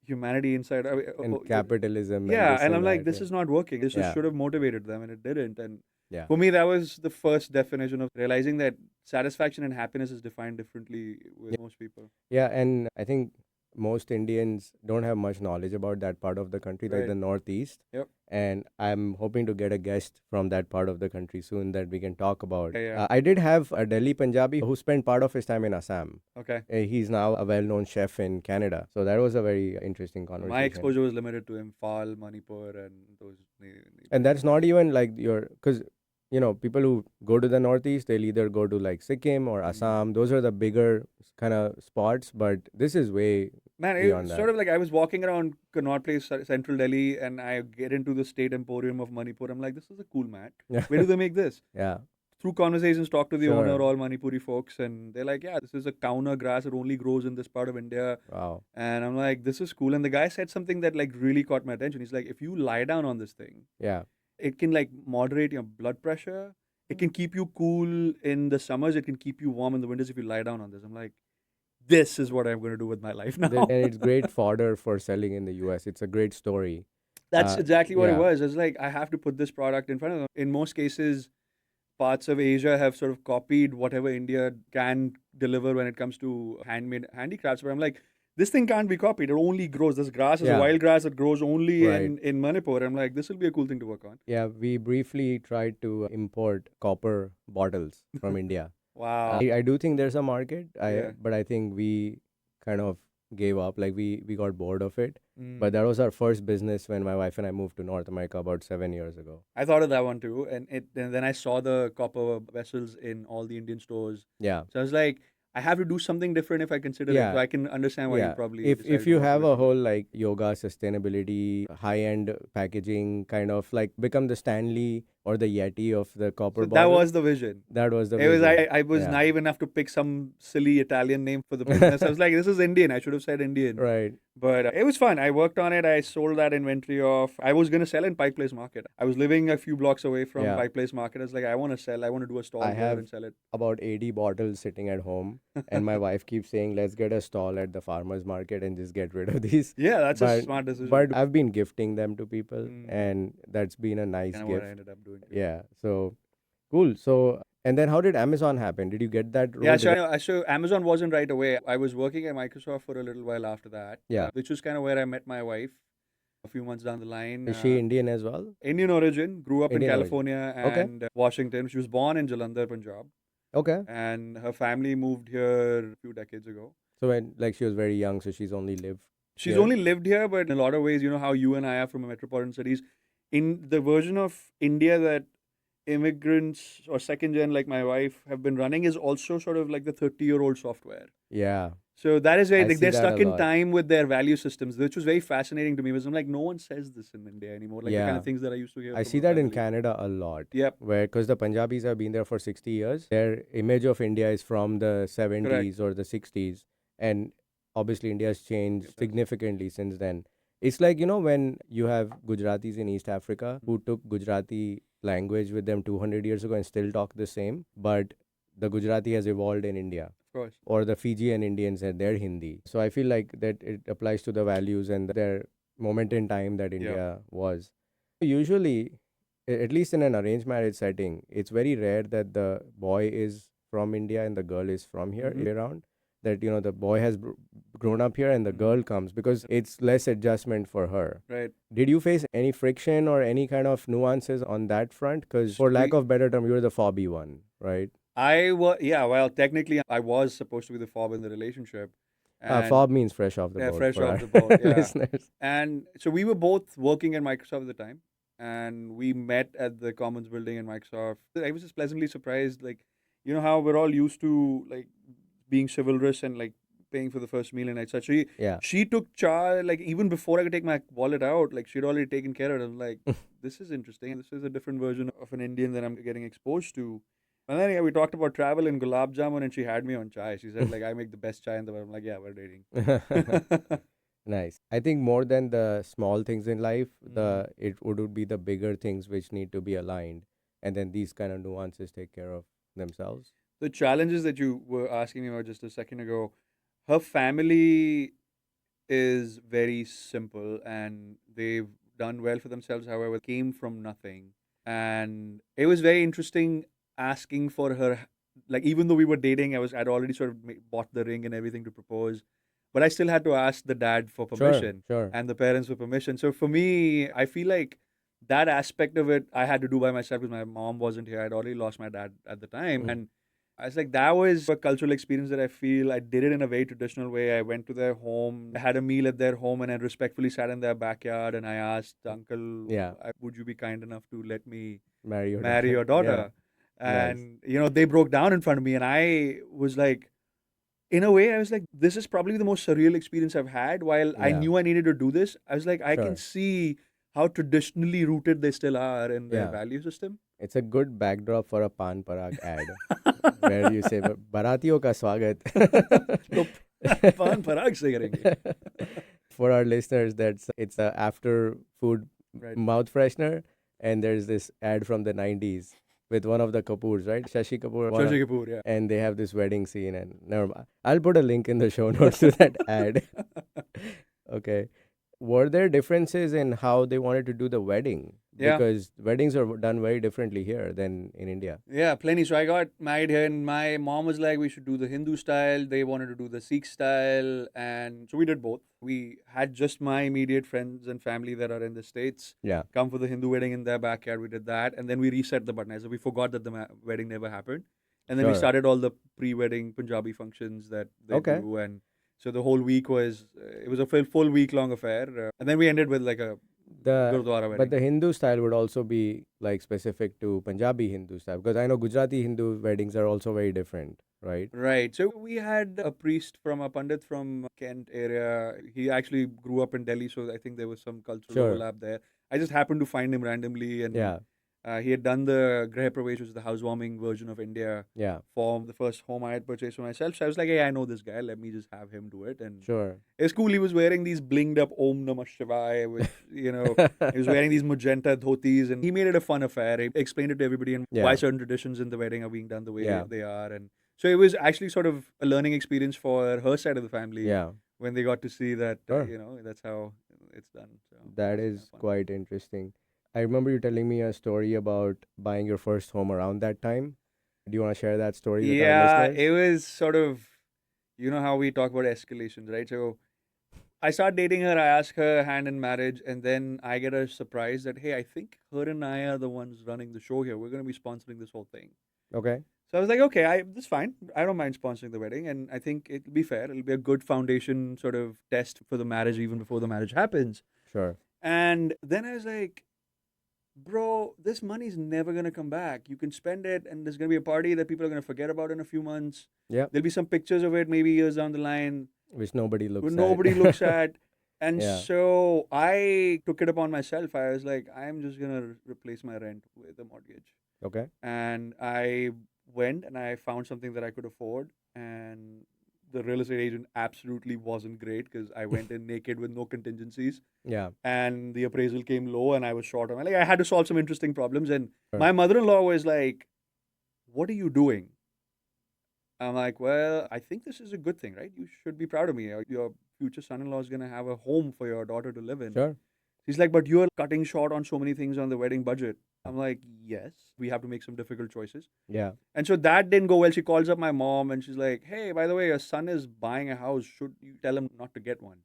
[SPEAKER 2] humanity inside.
[SPEAKER 1] And capitalism and
[SPEAKER 2] yeah,
[SPEAKER 1] this
[SPEAKER 2] and
[SPEAKER 1] and
[SPEAKER 2] I'm like,
[SPEAKER 1] that.
[SPEAKER 2] this
[SPEAKER 1] Yeah.
[SPEAKER 2] is not working. This
[SPEAKER 1] Yeah.
[SPEAKER 2] should have motivated them, and it didn't. And
[SPEAKER 1] Yeah.
[SPEAKER 2] for me, that was the first definition of realizing that satisfaction and happiness is defined differently with most people.
[SPEAKER 1] Yeah, and I think most Indians don't have much knowledge about that part of the country, like
[SPEAKER 2] Right.
[SPEAKER 1] the Northeast.
[SPEAKER 2] Yep.
[SPEAKER 1] And I'm hoping to get a guest from that part of the country soon that we can talk about.
[SPEAKER 2] Yeah.
[SPEAKER 1] I did have a Delhi Punjabi who spent part of his time in Assam.
[SPEAKER 2] Okay.
[SPEAKER 1] He's now a well-known chef in Canada. So that was a very interesting conversation.
[SPEAKER 2] My exposure was limited to Imphal, Manipur, and those.
[SPEAKER 1] And that's not even like because people who go to the Northeast, they'll either go to like Sikkim or Assam. Those are the bigger kind of spots, but this is way
[SPEAKER 2] Man,
[SPEAKER 1] beyond
[SPEAKER 2] it's
[SPEAKER 1] that.
[SPEAKER 2] sort of like I was walking around Connaught Place, Central Delhi, and I get into the State Emporium of Manipur. I'm like, this is a cool mat. Where do they make this?
[SPEAKER 1] Yeah.
[SPEAKER 2] Through conversations, talk to the
[SPEAKER 1] Sure.
[SPEAKER 2] owner, all Manipuri folks, and they're like, yeah, this is a kauna grass. It only grows in this part of India.
[SPEAKER 1] Wow.
[SPEAKER 2] And I'm like, this is cool. And the guy said something that like really caught my attention. He's like, if you lie down on this thing,
[SPEAKER 1] Yeah.
[SPEAKER 2] it can like moderate your blood pressure. It can keep you cool in the summers. It can keep you warm in the winters if you lie down on this. I'm like, this is what I'm going to do with my life now.
[SPEAKER 1] And it's great fodder for selling in the US. It's a great story.
[SPEAKER 2] That's exactly what it
[SPEAKER 1] yeah.
[SPEAKER 2] was. It's like, I have to put this product in front of them. In most cases, parts of Asia have sort of copied whatever India can deliver when it comes to handmade handicrafts. But I'm like, this thing can't be copied. It only grows. This grass is a wild grass that grows only
[SPEAKER 1] Right.
[SPEAKER 2] in Manipur. I'm like, this will be a cool thing to work on.
[SPEAKER 1] Yeah, we briefly tried to import copper bottles from India.
[SPEAKER 2] Wow.
[SPEAKER 1] I do think there's a market,
[SPEAKER 2] Yeah.
[SPEAKER 1] but I think we kind of gave up. Like we got bored of it.
[SPEAKER 2] Mm.
[SPEAKER 1] But that was our first business when my wife and I moved to North America about 7 years ago.
[SPEAKER 2] I thought of that one too, and then I saw the copper vessels in all the Indian stores.
[SPEAKER 1] Yeah.
[SPEAKER 2] So I was like, I have to do something different if I consider it.
[SPEAKER 1] Yeah.
[SPEAKER 2] So I can understand why you probably
[SPEAKER 1] if
[SPEAKER 2] decided
[SPEAKER 1] you
[SPEAKER 2] to
[SPEAKER 1] have
[SPEAKER 2] go
[SPEAKER 1] a
[SPEAKER 2] for
[SPEAKER 1] whole like yoga sustainability high-end packaging kind of like become the Stanley or the Yeti of the copper
[SPEAKER 2] So that
[SPEAKER 1] bottle.
[SPEAKER 2] was the vision.
[SPEAKER 1] That was the
[SPEAKER 2] It was
[SPEAKER 1] vision.
[SPEAKER 2] I was
[SPEAKER 1] Yeah.
[SPEAKER 2] naive enough to pick some silly Italian name for the business. I was like, this is Indian. I should have said Indian.
[SPEAKER 1] Right.
[SPEAKER 2] But it was fun. I worked on it. I sold that inventory off. I was going to sell in Pike Place Market. I was living a few blocks away from
[SPEAKER 1] Yeah.
[SPEAKER 2] Pike Place Market. I was like, I want to sell. I want to do a stall
[SPEAKER 1] I
[SPEAKER 2] here
[SPEAKER 1] have
[SPEAKER 2] and sell it.
[SPEAKER 1] about 80 bottles sitting at home, and my wife keeps saying, let's get a stall at the farmer's market and just get rid of these.
[SPEAKER 2] Yeah, that's a
[SPEAKER 1] But-
[SPEAKER 2] smart decision.
[SPEAKER 1] But I've been gifting them to people,
[SPEAKER 2] Mm.
[SPEAKER 1] and that's been a nice
[SPEAKER 2] Kind of what I
[SPEAKER 1] gift.
[SPEAKER 2] ended up doing. Too.
[SPEAKER 1] Yeah. So cool. So, and then how did Amazon happen? Did you get that role?
[SPEAKER 2] Yeah, so Amazon wasn't right away. I was working at Microsoft for a little while after that.
[SPEAKER 1] Yeah.
[SPEAKER 2] Which was kind of where I met my wife a few months down the line.
[SPEAKER 1] Is she Indian as well?
[SPEAKER 2] Indian origin, grew up
[SPEAKER 1] Indian
[SPEAKER 2] in
[SPEAKER 1] origin.
[SPEAKER 2] California
[SPEAKER 1] Okay.
[SPEAKER 2] and Washington. She was born in Jalandhar, Punjab.
[SPEAKER 1] Okay.
[SPEAKER 2] And her family moved here a few decades ago.
[SPEAKER 1] So when like she was very young, so she's only lived.
[SPEAKER 2] She's
[SPEAKER 1] Here?
[SPEAKER 2] only lived here, but in a lot of ways, you know how you and I are from metropolitan cities. In the version of India that immigrants or second gen like my wife have been running is also sort of like the 30-year-old software.
[SPEAKER 1] Yeah.
[SPEAKER 2] So that is very,
[SPEAKER 1] I
[SPEAKER 2] like,
[SPEAKER 1] see
[SPEAKER 2] they're
[SPEAKER 1] that
[SPEAKER 2] stuck
[SPEAKER 1] a
[SPEAKER 2] in
[SPEAKER 1] lot.
[SPEAKER 2] time with their value systems, which was very fascinating to me. Because I'm like, no one says this in India anymore. Like the kind
[SPEAKER 1] Yeah.
[SPEAKER 2] of things that I used to hear.
[SPEAKER 1] I
[SPEAKER 2] from
[SPEAKER 1] see
[SPEAKER 2] my
[SPEAKER 1] that in
[SPEAKER 2] family.
[SPEAKER 1] Canada a lot.
[SPEAKER 2] Yep.
[SPEAKER 1] Where, because the Punjabis have been there for 60 years, their image of India is from the 70s or the 60s. And obviously, India has changed
[SPEAKER 2] Yes.
[SPEAKER 1] significantly since then. It's like, when you have Gujaratis in East Africa who took Gujarati language with them 200 years ago and still talk the same, but the Gujarati has evolved in India.
[SPEAKER 2] Of course.
[SPEAKER 1] Or the Fijian Indians had their Hindi. So I feel like that it applies to the values and their moment in time that India was. Usually, at least in an arranged marriage setting, it's very rare that the boy is from India and the girl is from here
[SPEAKER 2] Mhm.
[SPEAKER 1] around. That, the boy has grown up here and the girl comes because it's less adjustment for her.
[SPEAKER 2] Right.
[SPEAKER 1] Did you face any friction or any kind of nuances on that front? Because for lack of better term, you're the fobby one, right?
[SPEAKER 2] Well, technically, I was supposed to be the fob in the relationship. And
[SPEAKER 1] Fob means fresh off the boat.
[SPEAKER 2] fresh
[SPEAKER 1] for
[SPEAKER 2] off
[SPEAKER 1] our
[SPEAKER 2] the boat, yeah.
[SPEAKER 1] listeners.
[SPEAKER 2] And so we were both working at Microsoft at the time, and we met at the Commons building in Microsoft. I was just pleasantly surprised, like, you know how we're all used to like being chivalrous and like paying for the first meal and such. So
[SPEAKER 1] Yeah.
[SPEAKER 2] she took charge, like even before I could take my wallet out, like she'd already taken care of it. I'm like, this is interesting. This is a different version of an Indian that I'm getting exposed to. And then we talked about travel and gulab jamun, and she had me on chai. She said, like, I make the best chai in the world. I'm like, yeah, we're dating.
[SPEAKER 1] Nice. I think more than the small things in life, it would be the bigger things which need to be aligned. and then these kind of nuances take care of themselves.
[SPEAKER 2] The challenges that you were asking me about just a second ago, her family is very simple and they've done well for themselves. However, came from nothing. And it was very interesting asking for her, like, even though we were dating, I'd already sort of bought the ring and everything to propose, but I still had to ask the dad for
[SPEAKER 1] Sure,
[SPEAKER 2] permission
[SPEAKER 1] sure.
[SPEAKER 2] and the parents for permission. So for me, I feel like that aspect of it I had to do by myself because my mom wasn't here. I'd already lost my dad at the time.
[SPEAKER 1] Mm.
[SPEAKER 2] And I was like, that was a cultural experience that I feel I did it in a very traditional way. I went to their home, I had a meal at their home, and I respectfully sat in their backyard and I asked, Uncle,
[SPEAKER 1] Yeah,
[SPEAKER 2] would you be kind enough to let me
[SPEAKER 1] marry your
[SPEAKER 2] marry
[SPEAKER 1] daughter.
[SPEAKER 2] your
[SPEAKER 1] Yeah,
[SPEAKER 2] daughter?
[SPEAKER 1] nice.
[SPEAKER 2] And, they broke down in front of me, and I was like, in a way, I was like, this is probably the most surreal experience I've had. While I
[SPEAKER 1] Yeah,
[SPEAKER 2] knew I needed to do this, I was like, I can
[SPEAKER 1] sure.
[SPEAKER 2] see how traditionally rooted they still are in their
[SPEAKER 1] Yeah,
[SPEAKER 2] value system.
[SPEAKER 1] it's a good backdrop for a pan parag ad where you say "Baratiyon ka swagat."
[SPEAKER 2] तो पान पराग से करेंगे.
[SPEAKER 1] For our listeners, it's a after food
[SPEAKER 2] Right.
[SPEAKER 1] mouth freshener, and there's this ad from the 90s with one of the Kapoors, right? Shashi Kapoor,
[SPEAKER 2] Shashi Kapoor, yeah.
[SPEAKER 1] and they have this wedding scene. And never mind. I'll put a link in the show notes to that ad. Okay. Were there differences in how they wanted to do the wedding?
[SPEAKER 2] Yeah.
[SPEAKER 1] Because weddings are done very differently here than in India.
[SPEAKER 2] Yeah, plenty. So I got married here, and my mom was like, we should do the Hindu style. They wanted to do the Sikh style. And so we did both. We had just my immediate friends and family that are in the States
[SPEAKER 1] Yeah.
[SPEAKER 2] come for the Hindu wedding in their backyard. We did that. And then we reset the button. So we forgot that the wedding never happened. And then we
[SPEAKER 1] Sure.
[SPEAKER 2] started all the pre wedding Punjabi functions that they
[SPEAKER 1] Okay.
[SPEAKER 2] do. And so the whole week it was a full week long affair. And then we ended with like a Gurudwara wedding.
[SPEAKER 1] But the Hindu style would also be like specific to Punjabi Hindu style, because I know Gujarati Hindu weddings are also very different, right?
[SPEAKER 2] Right. So we had a priest a pandit from Kent area. He actually grew up in Delhi, so I think there was some cultural
[SPEAKER 1] Sure.
[SPEAKER 2] overlap there. I just happened to find him randomly, and
[SPEAKER 1] Yeah,
[SPEAKER 2] he had done the Greh Pravesh, which is the housewarming version of India,
[SPEAKER 1] yeah,
[SPEAKER 2] for the first home I had purchased for myself. So I was like, hey, I know this guy. Let me just have him do it. And
[SPEAKER 1] sure.
[SPEAKER 2] it's cool. He was wearing these blinged up Om Namah Shivaya, which, he was wearing these magenta dhotis, and he made it a fun affair. He explained it to everybody and
[SPEAKER 1] Yeah.
[SPEAKER 2] why certain traditions in the wedding are being done the way
[SPEAKER 1] Yeah.
[SPEAKER 2] they are. And so it was actually sort of a learning experience for her side of the family
[SPEAKER 1] Yeah,
[SPEAKER 2] when they got to see that,
[SPEAKER 1] Sure.
[SPEAKER 2] that's how it's done. So
[SPEAKER 1] that
[SPEAKER 2] it's
[SPEAKER 1] is
[SPEAKER 2] fun.
[SPEAKER 1] quite interesting. I remember you telling me a story about buying your first home around that time. Do you want to share that story with our
[SPEAKER 2] Yeah,
[SPEAKER 1] listeners?
[SPEAKER 2] it was sort of, how we talk about escalations, right? So I start dating her, I ask her hand in marriage, and then I get a surprise that, hey, I think her and I are the ones running the show here. We're going to be sponsoring this whole thing.
[SPEAKER 1] Okay.
[SPEAKER 2] So I was like, okay, that's fine. I don't mind sponsoring the wedding, and I think it'll be fair. It'll be a good foundation sort of test for the marriage, even before the marriage happens.
[SPEAKER 1] Sure.
[SPEAKER 2] And then I was like, bro, this money's never gonna come back. You can spend it, and there's gonna be a party that people are gonna forget about in a few months.
[SPEAKER 1] Yeah.
[SPEAKER 2] There'll be some pictures of it, maybe years down the line,
[SPEAKER 1] Which nobody looks
[SPEAKER 2] where
[SPEAKER 1] at.
[SPEAKER 2] nobody looks at. And
[SPEAKER 1] Yeah.
[SPEAKER 2] so I took it upon myself. I was like, I'm just gonna replace my rent with a mortgage.
[SPEAKER 1] Okay.
[SPEAKER 2] And I went and I found something that I could afford. And the real estate agent absolutely wasn't great because I went in naked with no contingencies.
[SPEAKER 1] Yeah.
[SPEAKER 2] And the appraisal came low and I was short on. Like, I had to solve some interesting problems. And
[SPEAKER 1] Sure.
[SPEAKER 2] my mother-in-law was like, what are you doing? I'm like, well, I think this is a good thing, right? You should be proud of me. Your future son-in-law is going to have a home for your daughter to live in.
[SPEAKER 1] Sure.
[SPEAKER 2] She's like, but you're cutting short on so many things on the wedding budget. I'm like, yes, we have to make some difficult choices.
[SPEAKER 1] Yeah.
[SPEAKER 2] And so that didn't go well. She calls up my mom and she's like, hey, by the way, your son is buying a house. Should you tell him not to get one?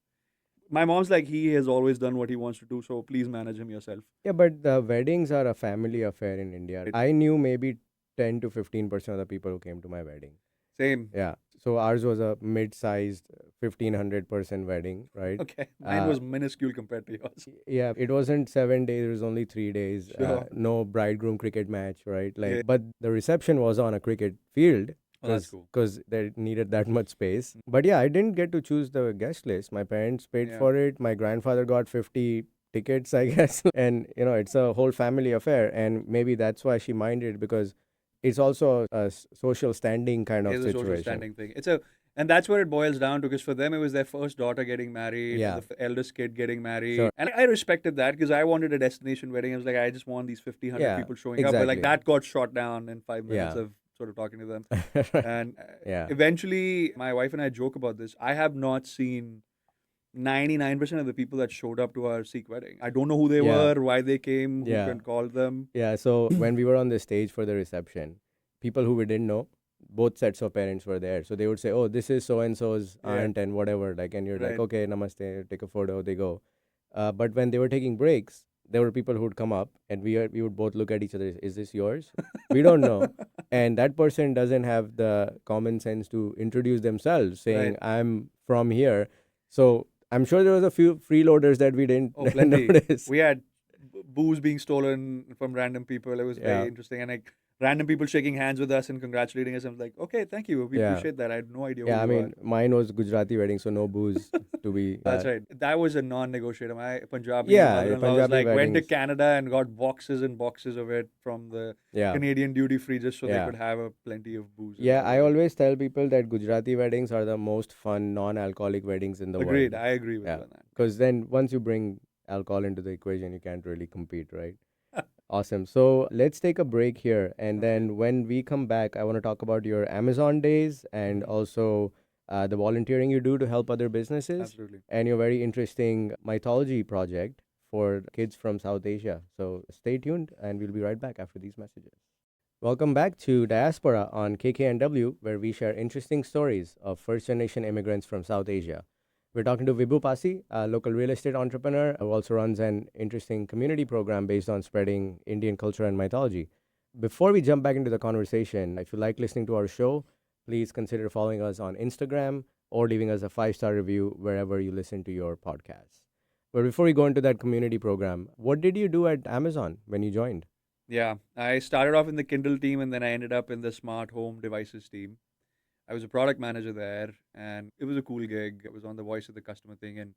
[SPEAKER 2] My mom's like, he has always done what he wants to do, so please manage him yourself.
[SPEAKER 1] Yeah, but the weddings are a family affair in India. I knew maybe 10 to 15% of the people who came to my wedding.
[SPEAKER 2] Same.
[SPEAKER 1] Yeah. So ours was a mid-sized 1,500-person wedding, right?
[SPEAKER 2] Okay. Mine was minuscule compared to yours.
[SPEAKER 1] Yeah, it wasn't 7 days, it was only 3 days.
[SPEAKER 2] Sure.
[SPEAKER 1] No bridegroom cricket match, right? Like,
[SPEAKER 2] Yeah.
[SPEAKER 1] but the reception was on a cricket field.
[SPEAKER 2] Oh, that's cool.
[SPEAKER 1] Because they needed that much space. But yeah, I didn't get to choose the guest list. My parents paid
[SPEAKER 2] Yeah.
[SPEAKER 1] for it. My grandfather got 50 tickets, I guess. And, it's a whole family affair. And maybe that's why she minded, because it's also a social standing kind of
[SPEAKER 2] It's a
[SPEAKER 1] situation.
[SPEAKER 2] social standing thing. And that's what it boils down to, because for them it was their first daughter getting married,
[SPEAKER 1] Yeah.
[SPEAKER 2] the eldest kid getting married.
[SPEAKER 1] Sure.
[SPEAKER 2] And I respected that, because I wanted a destination wedding. I was like, I just want these 50, 100
[SPEAKER 1] Yeah,
[SPEAKER 2] people showing up. But like
[SPEAKER 1] exactly.
[SPEAKER 2] that got shot down in 5 minutes
[SPEAKER 1] Yeah.
[SPEAKER 2] of sort of talking to them. And
[SPEAKER 1] Yeah.
[SPEAKER 2] eventually, my wife and I joke about this. I have not seen 99% of the people that showed up to our Sikh wedding. I don't know who they
[SPEAKER 1] Yeah.
[SPEAKER 2] were, why they came, who
[SPEAKER 1] Yeah.
[SPEAKER 2] can call them.
[SPEAKER 1] Yeah. So when we were on the stage for the reception, people who we didn't know, both sets of parents were there. So they would say, "Oh, this is so and so's
[SPEAKER 2] Yeah.
[SPEAKER 1] aunt and whatever." Like, and you're like,
[SPEAKER 2] Right.
[SPEAKER 1] "Okay, namaste." Take a photo. They go. But when they were taking breaks, there were people who would come up, and we would both look at each other. Is this yours? We don't know. And that person doesn't have the common sense to introduce themselves, saying,
[SPEAKER 2] Right.
[SPEAKER 1] "I'm from here." So I'm sure there was a few freeloaders that we didn't
[SPEAKER 2] Oh, plenty.
[SPEAKER 1] notice.
[SPEAKER 2] We had booze being stolen from random people. It was
[SPEAKER 1] Yeah.
[SPEAKER 2] very interesting. And like random people shaking hands with us and congratulating us. I was like, okay, thank you. We
[SPEAKER 1] Yeah.
[SPEAKER 2] appreciate that. I had no idea
[SPEAKER 1] Yeah, I
[SPEAKER 2] who you
[SPEAKER 1] mean, mine was Gujarati wedding, so no booze to be.
[SPEAKER 2] are. That's right. That was a non-negotiator. My Punjabi
[SPEAKER 1] Yeah,
[SPEAKER 2] mother-in-law was
[SPEAKER 1] Punjabi
[SPEAKER 2] like, went to
[SPEAKER 1] weddings.
[SPEAKER 2] Canada and got boxes and boxes of it from the
[SPEAKER 1] Yeah.
[SPEAKER 2] Canadian duty free, just so they
[SPEAKER 1] Yeah.
[SPEAKER 2] could have a plenty of booze.
[SPEAKER 1] Yeah,
[SPEAKER 2] and
[SPEAKER 1] I
[SPEAKER 2] whatever.
[SPEAKER 1] always tell people that Gujarati weddings are the most fun non-alcoholic weddings in the
[SPEAKER 2] Agreed.
[SPEAKER 1] world.
[SPEAKER 2] I agree with
[SPEAKER 1] Yeah,
[SPEAKER 2] you on that.
[SPEAKER 1] because then once you bring alcohol into the equation, you can't really compete, right? Awesome. So let's take a break here, and
[SPEAKER 2] Okay.
[SPEAKER 1] then when we come back, I want to talk about your Amazon days and
[SPEAKER 2] Mhm.
[SPEAKER 1] also the volunteering you do to help other businesses,
[SPEAKER 2] Absolutely.
[SPEAKER 1] and your very interesting mythology project for kids from South Asia. So stay tuned, and we'll be right back after these messages. Welcome back to Diasporaa on KKNW, where we share interesting stories of first generation immigrants from South Asia. We're talking to Vibhu Passi, a local real estate entrepreneur who also runs an interesting community program based on spreading Indian culture and mythology. Before we jump back into the conversation, if you like listening to our show, please consider following us on Instagram or leaving us a 5-star review wherever you listen to your podcasts. But before we go into that community program, what did you do at Amazon when you joined?
[SPEAKER 2] Yeah. I started off in the Kindle team, and then I ended up in the smart home devices team. I was a product manager there, and it was a cool gig. I was on the voice of the customer thing, and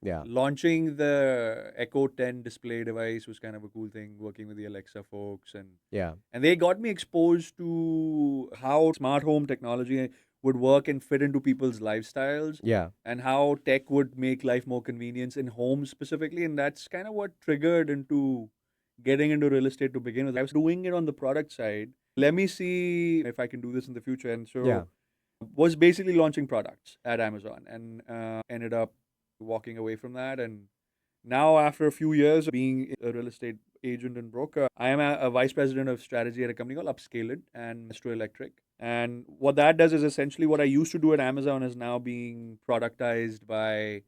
[SPEAKER 1] Yeah.
[SPEAKER 2] launching the Echo 10 display device was kind of a cool thing, working with the Alexa folks,
[SPEAKER 1] Yeah.
[SPEAKER 2] and they got me exposed to how smart home technology would work and fit into people's lifestyles,
[SPEAKER 1] Yeah.
[SPEAKER 2] and how tech would make life more convenient in homes specifically. And that's kind of what triggered into getting into real estate to begin with. I was doing it on the product side. Let me see if I can do this in the future. And so
[SPEAKER 1] Yeah.
[SPEAKER 2] was basically launching products at Amazon, and ended up walking away from that. And now, after a few years of being a real estate agent and broker, I am a vice president of strategy at a company called Upscale It and Astro Electric. And what that does is essentially what I used to do at Amazon is now being productized by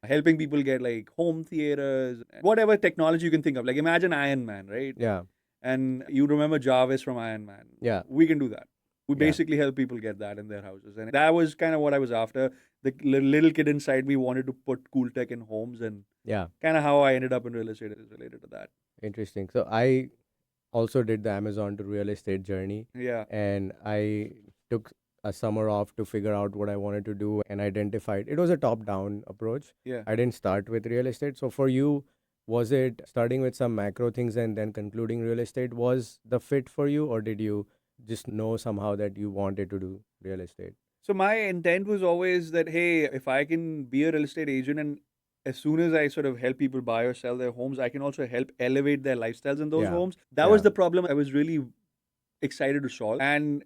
[SPEAKER 2] helping people get like home theaters, whatever technology you can think of. Like imagine Iron Man, right?
[SPEAKER 1] Yeah.
[SPEAKER 2] And you remember Jarvis from Iron Man.
[SPEAKER 1] Yeah.
[SPEAKER 2] We can do that. We
[SPEAKER 1] Yeah.
[SPEAKER 2] basically help people get that in their houses. And that was kind of what I was after. The little kid inside me wanted to put cool tech in homes, and
[SPEAKER 1] Yeah.
[SPEAKER 2] kind of how I ended up in real estate is related to that.
[SPEAKER 1] Interesting. So I also did the Amazon to real estate journey,
[SPEAKER 2] Yeah.
[SPEAKER 1] and I took a summer off to figure out what I wanted to do and identified. It was a top down approach.
[SPEAKER 2] Yeah.
[SPEAKER 1] I didn't start with real estate. So for you, was it starting with some macro things and then concluding real estate was the fit for you, or did you just know somehow that you wanted to do real estate?
[SPEAKER 2] So my intent was always that, hey, if I can be a real estate agent, and as soon as I sort of help people buy or sell their homes, I can also help elevate their lifestyles in those
[SPEAKER 1] Yeah.
[SPEAKER 2] homes. That
[SPEAKER 1] Yeah.
[SPEAKER 2] was the problem I was really excited to solve. And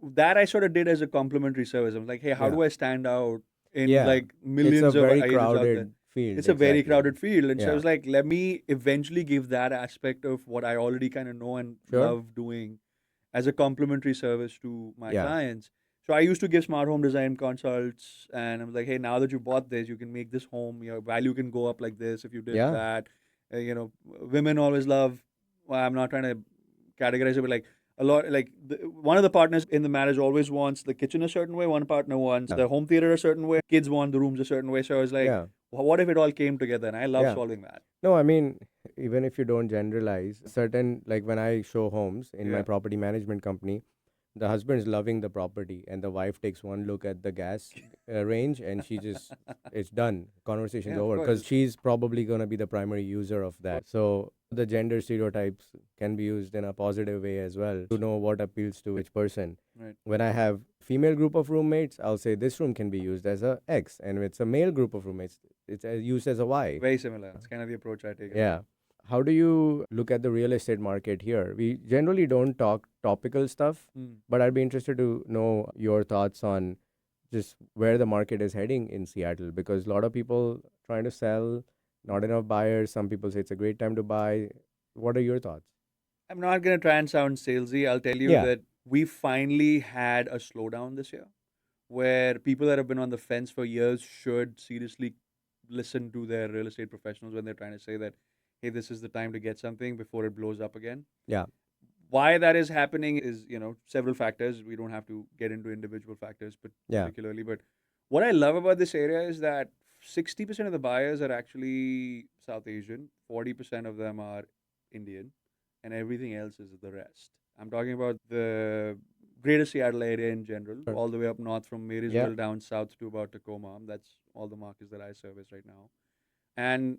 [SPEAKER 2] that I sort of did as a complimentary service. I was like, hey, how
[SPEAKER 1] Yeah.
[SPEAKER 2] do I stand out in
[SPEAKER 1] Yeah.
[SPEAKER 2] like
[SPEAKER 1] It's a
[SPEAKER 2] millions of
[SPEAKER 1] very
[SPEAKER 2] agents out there?
[SPEAKER 1] crowded field.
[SPEAKER 2] It's a very
[SPEAKER 1] Exactly.
[SPEAKER 2] crowded field. And so I
[SPEAKER 1] Yeah.
[SPEAKER 2] was like, let me eventually give that aspect of what I already kind of know and
[SPEAKER 1] Sure.
[SPEAKER 2] love doing as a complimentary service to my
[SPEAKER 1] Yeah.
[SPEAKER 2] clients. So I used to give smart home design consults, and I'm like, hey, now that you bought this, you can make this home, your value can go up like this if you did
[SPEAKER 1] Yeah.
[SPEAKER 2] that. Women always love, well, I'm not trying to categorize it, but like a lot, like one of the partners in the marriage always wants the kitchen a certain way, one partner wants
[SPEAKER 1] Yeah.
[SPEAKER 2] the home theater a certain way, kids want the rooms a certain way. So I was like,
[SPEAKER 1] Yeah.
[SPEAKER 2] what if it all came together? And I love
[SPEAKER 1] Yeah.
[SPEAKER 2] solving that.
[SPEAKER 1] No, I mean, even if you don't generalize, certain, like when I show homes in my
[SPEAKER 2] Yeah.
[SPEAKER 1] property management company, the husband's loving the property and the wife takes one look at the gas range and she just, it's done. Conversation's
[SPEAKER 2] Yeah, of
[SPEAKER 1] over
[SPEAKER 2] course.
[SPEAKER 1] because she's probably going to be the primary user of that. So the gender stereotypes can be used in a positive way as well to know what appeals to which person.
[SPEAKER 2] Right.
[SPEAKER 1] When I have female group of roommates, I'll say this room can be used as a X, and if it's a male group of roommates, it's used as a Y.
[SPEAKER 2] Very similar. It's kind of the approach I take as
[SPEAKER 1] Yeah.
[SPEAKER 2] well.
[SPEAKER 1] How do you look at the real estate market here? We generally don't talk topical stuff,
[SPEAKER 2] Hmm.
[SPEAKER 1] but I'd be interested to know your thoughts on just where the market is heading in Seattle, because a lot of people trying to sell, not enough buyers. Some people say it's a great time to buy. What are your thoughts?
[SPEAKER 2] I'm not going to try and sound salesy. I'll tell you
[SPEAKER 1] Yeah.
[SPEAKER 2] that we finally had a slowdown this year where people that have been on the fence for years should seriously listen to their real estate professionals when they're trying to say that, hey, this is the time to get something before it blows up again.
[SPEAKER 1] Yeah.
[SPEAKER 2] Why that is happening is, several factors. We don't have to get into individual factors
[SPEAKER 1] Yeah.
[SPEAKER 2] particularly, but what I love about this area is that 60% of the buyers are actually South Asian, 40% of them are Indian, and everything else is the rest. I'm talking about the greater Seattle area in general,
[SPEAKER 1] Sure.
[SPEAKER 2] all the way up north from
[SPEAKER 1] Yeah.
[SPEAKER 2] Marysville down south to about Tacoma. That's all the markets that I service right now. And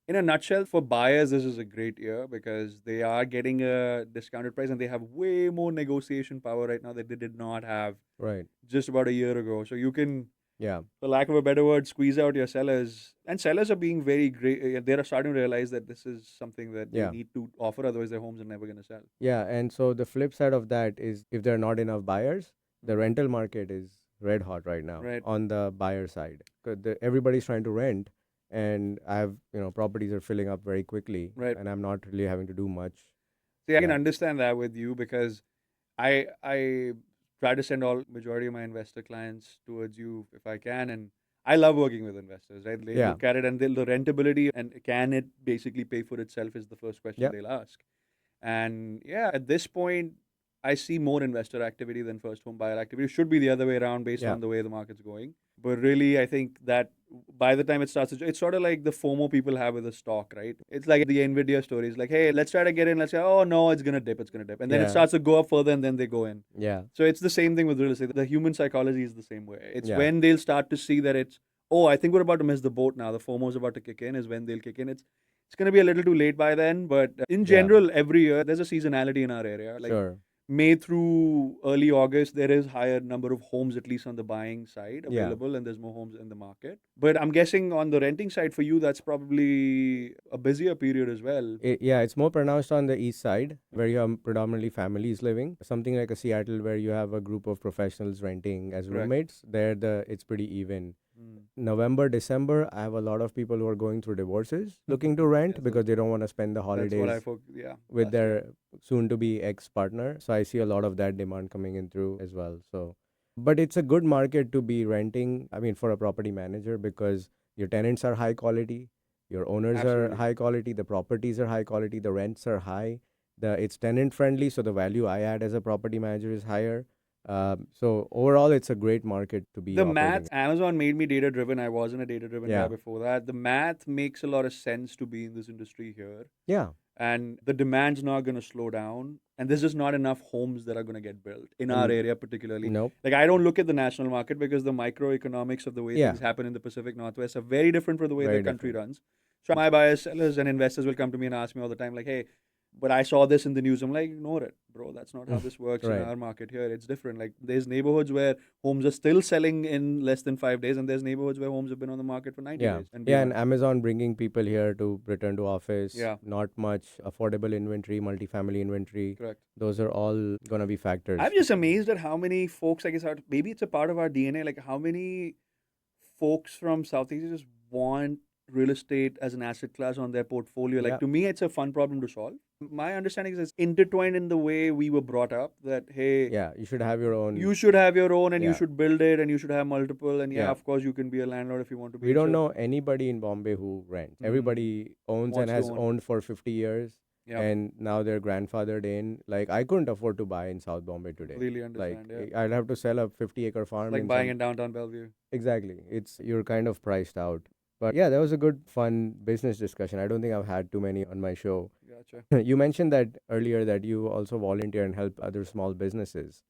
[SPEAKER 2] in a nutshell, for buyers, this is a great year because they are getting a discounted price and they have way more negotiation power right now that they did not have
[SPEAKER 1] Right.
[SPEAKER 2] just about a year ago. So you can,
[SPEAKER 1] Yeah.
[SPEAKER 2] for lack of a better word, squeeze out your sellers. And sellers are being very great. They're starting to realize that this is something that they
[SPEAKER 1] Yeah.
[SPEAKER 2] need to offer, otherwise their homes are never going to sell.
[SPEAKER 1] Yeah. And so the flip side of that is if there are not enough buyers, the
[SPEAKER 2] Mm.
[SPEAKER 1] rental market is red hot right now
[SPEAKER 2] Right.
[SPEAKER 1] on the buyer side. Because everybody's trying to rent, and I have, properties are filling up very quickly,
[SPEAKER 2] Right.
[SPEAKER 1] and I'm not really having to do much.
[SPEAKER 2] See, I can
[SPEAKER 1] Yeah.
[SPEAKER 2] understand that with you because I try to send all majority of my investor clients towards you if I can, and I love working with investors. Right? They
[SPEAKER 1] Yeah.
[SPEAKER 2] look at it and the rentability and can it basically pay for itself is the first question
[SPEAKER 1] Yeah.
[SPEAKER 2] they'll ask. And yeah, at this point, I see more investor activity than first home buyer activity. It should be the other way around based
[SPEAKER 1] Yeah.
[SPEAKER 2] on the way the market's going. But really, I think that by the time it starts, it's sort of like the FOMO people have with a stock, right? It's like the Nvidia stories, like, hey, let's try to get in. Let's say, oh no, it's gonna dip, and then it
[SPEAKER 1] Yeah.
[SPEAKER 2] starts to go up further, and then they go in.
[SPEAKER 1] Yeah.
[SPEAKER 2] So it's the same thing with real estate. The human psychology is the same way. It's
[SPEAKER 1] Yeah.
[SPEAKER 2] when they'll start to see that oh, I think we're about to miss the boat now. The FOMO is about to kick in, is when they'll kick in. It's going to be a little too late by then, but in
[SPEAKER 1] Yeah.
[SPEAKER 2] general, every year there's a seasonality in our area. Like
[SPEAKER 1] Sure.
[SPEAKER 2] May through early August, there is higher number of homes, at least on the buying side,
[SPEAKER 1] Yeah.
[SPEAKER 2] available, and there's more homes in the market. But I'm guessing on the renting side for you, that's probably a busier period as well.
[SPEAKER 1] Yeah, it's more pronounced on the east side where you have predominantly families living. Something like a Seattle where you have a group of professionals renting as
[SPEAKER 2] Correct.
[SPEAKER 1] roommates. There, it's pretty even.
[SPEAKER 2] Mm.
[SPEAKER 1] November, December, I have a lot of people who are going through divorces looking to rent
[SPEAKER 2] Yes,
[SPEAKER 1] because they don't want to spend the
[SPEAKER 2] that's what
[SPEAKER 1] holidays
[SPEAKER 2] yeah.
[SPEAKER 1] with
[SPEAKER 2] Last year.
[SPEAKER 1] their soon to be ex partner. So I see a lot of that demand coming in through as well. So, but it's a good market to be renting. I mean, for a property manager, because your tenants are high quality, your owners are
[SPEAKER 2] Absolutely.
[SPEAKER 1] high quality, the properties are high quality, the rents are high. It's tenant friendly, so the value I add as a property manager is higher. So overall, it's a great market to be
[SPEAKER 2] The
[SPEAKER 1] operating
[SPEAKER 2] math, Amazon made me data driven. I wasn't a data driven
[SPEAKER 1] in.
[SPEAKER 2] guy
[SPEAKER 1] Yeah,
[SPEAKER 2] before that. The math makes a lot of sense to be in this industry here.
[SPEAKER 1] yeah,
[SPEAKER 2] And the demand's not going to slow down. And there's just not enough homes that are going to get built in our
[SPEAKER 1] and
[SPEAKER 2] area, particularly.
[SPEAKER 1] nope,
[SPEAKER 2] Like, I don't look at the national market because the microeconomics of the way
[SPEAKER 1] yeah,
[SPEAKER 2] things happen in the Pacific Northwest are very different from the way the
[SPEAKER 1] very
[SPEAKER 2] country
[SPEAKER 1] different.
[SPEAKER 2] runs. So, my buyers, sellers, and investors will come to me and ask me all the time, like, hey, but I saw this in the news. I'm like, ignore it, bro. That's not how this works in
[SPEAKER 1] Right.
[SPEAKER 2] our market here. It's different. Like, there's neighborhoods where homes are still selling in less than 5 days, and there's neighborhoods where homes have been on the market for 90
[SPEAKER 1] Yeah.
[SPEAKER 2] days and
[SPEAKER 1] Yeah, and
[SPEAKER 2] beyond.
[SPEAKER 1] Amazon bringing people here to return to office,
[SPEAKER 2] Yeah,
[SPEAKER 1] not much affordable inventory, multifamily inventory.
[SPEAKER 2] correct.
[SPEAKER 1] Those are all going to be factors.
[SPEAKER 2] I'm just amazed at how many folks, I guess, maybe it's a part of our DNA, like how many folks from South Asia just want real estate as an asset class on their portfolio. Like
[SPEAKER 1] Yeah.
[SPEAKER 2] to me, it's a fun problem to solve. My understanding is it's intertwined in the way we were brought up that, hey,
[SPEAKER 1] Yeah, you should have your own.
[SPEAKER 2] you should have your own and you
[SPEAKER 1] Yeah.
[SPEAKER 2] should build it and you should have multiple. And yeah,
[SPEAKER 1] Yeah.
[SPEAKER 2] of course, you can be a landlord if you want to
[SPEAKER 1] We
[SPEAKER 2] be.
[SPEAKER 1] don't
[SPEAKER 2] So,
[SPEAKER 1] know anybody in Bombay who rents.
[SPEAKER 2] mm,
[SPEAKER 1] Everybody owns and
[SPEAKER 2] wants to
[SPEAKER 1] has
[SPEAKER 2] own.
[SPEAKER 1] owned for 50 years.
[SPEAKER 2] Yeah,
[SPEAKER 1] And now they're grandfathered in. Like, I couldn't afford to buy in South Bombay today.
[SPEAKER 2] completely
[SPEAKER 1] Like,
[SPEAKER 2] understand. Yeah.
[SPEAKER 1] I'd have to sell a 50-acre
[SPEAKER 2] It's
[SPEAKER 1] farm
[SPEAKER 2] like
[SPEAKER 1] in
[SPEAKER 2] buying
[SPEAKER 1] some.
[SPEAKER 2] in downtown Bellevue.
[SPEAKER 1] Exactly. You're kind of priced out. But yeah, that was a good, fun business discussion. I don't think I've had too many on my show.
[SPEAKER 2] Gotcha.
[SPEAKER 1] You mentioned that earlier that you also volunteer and help other small businesses.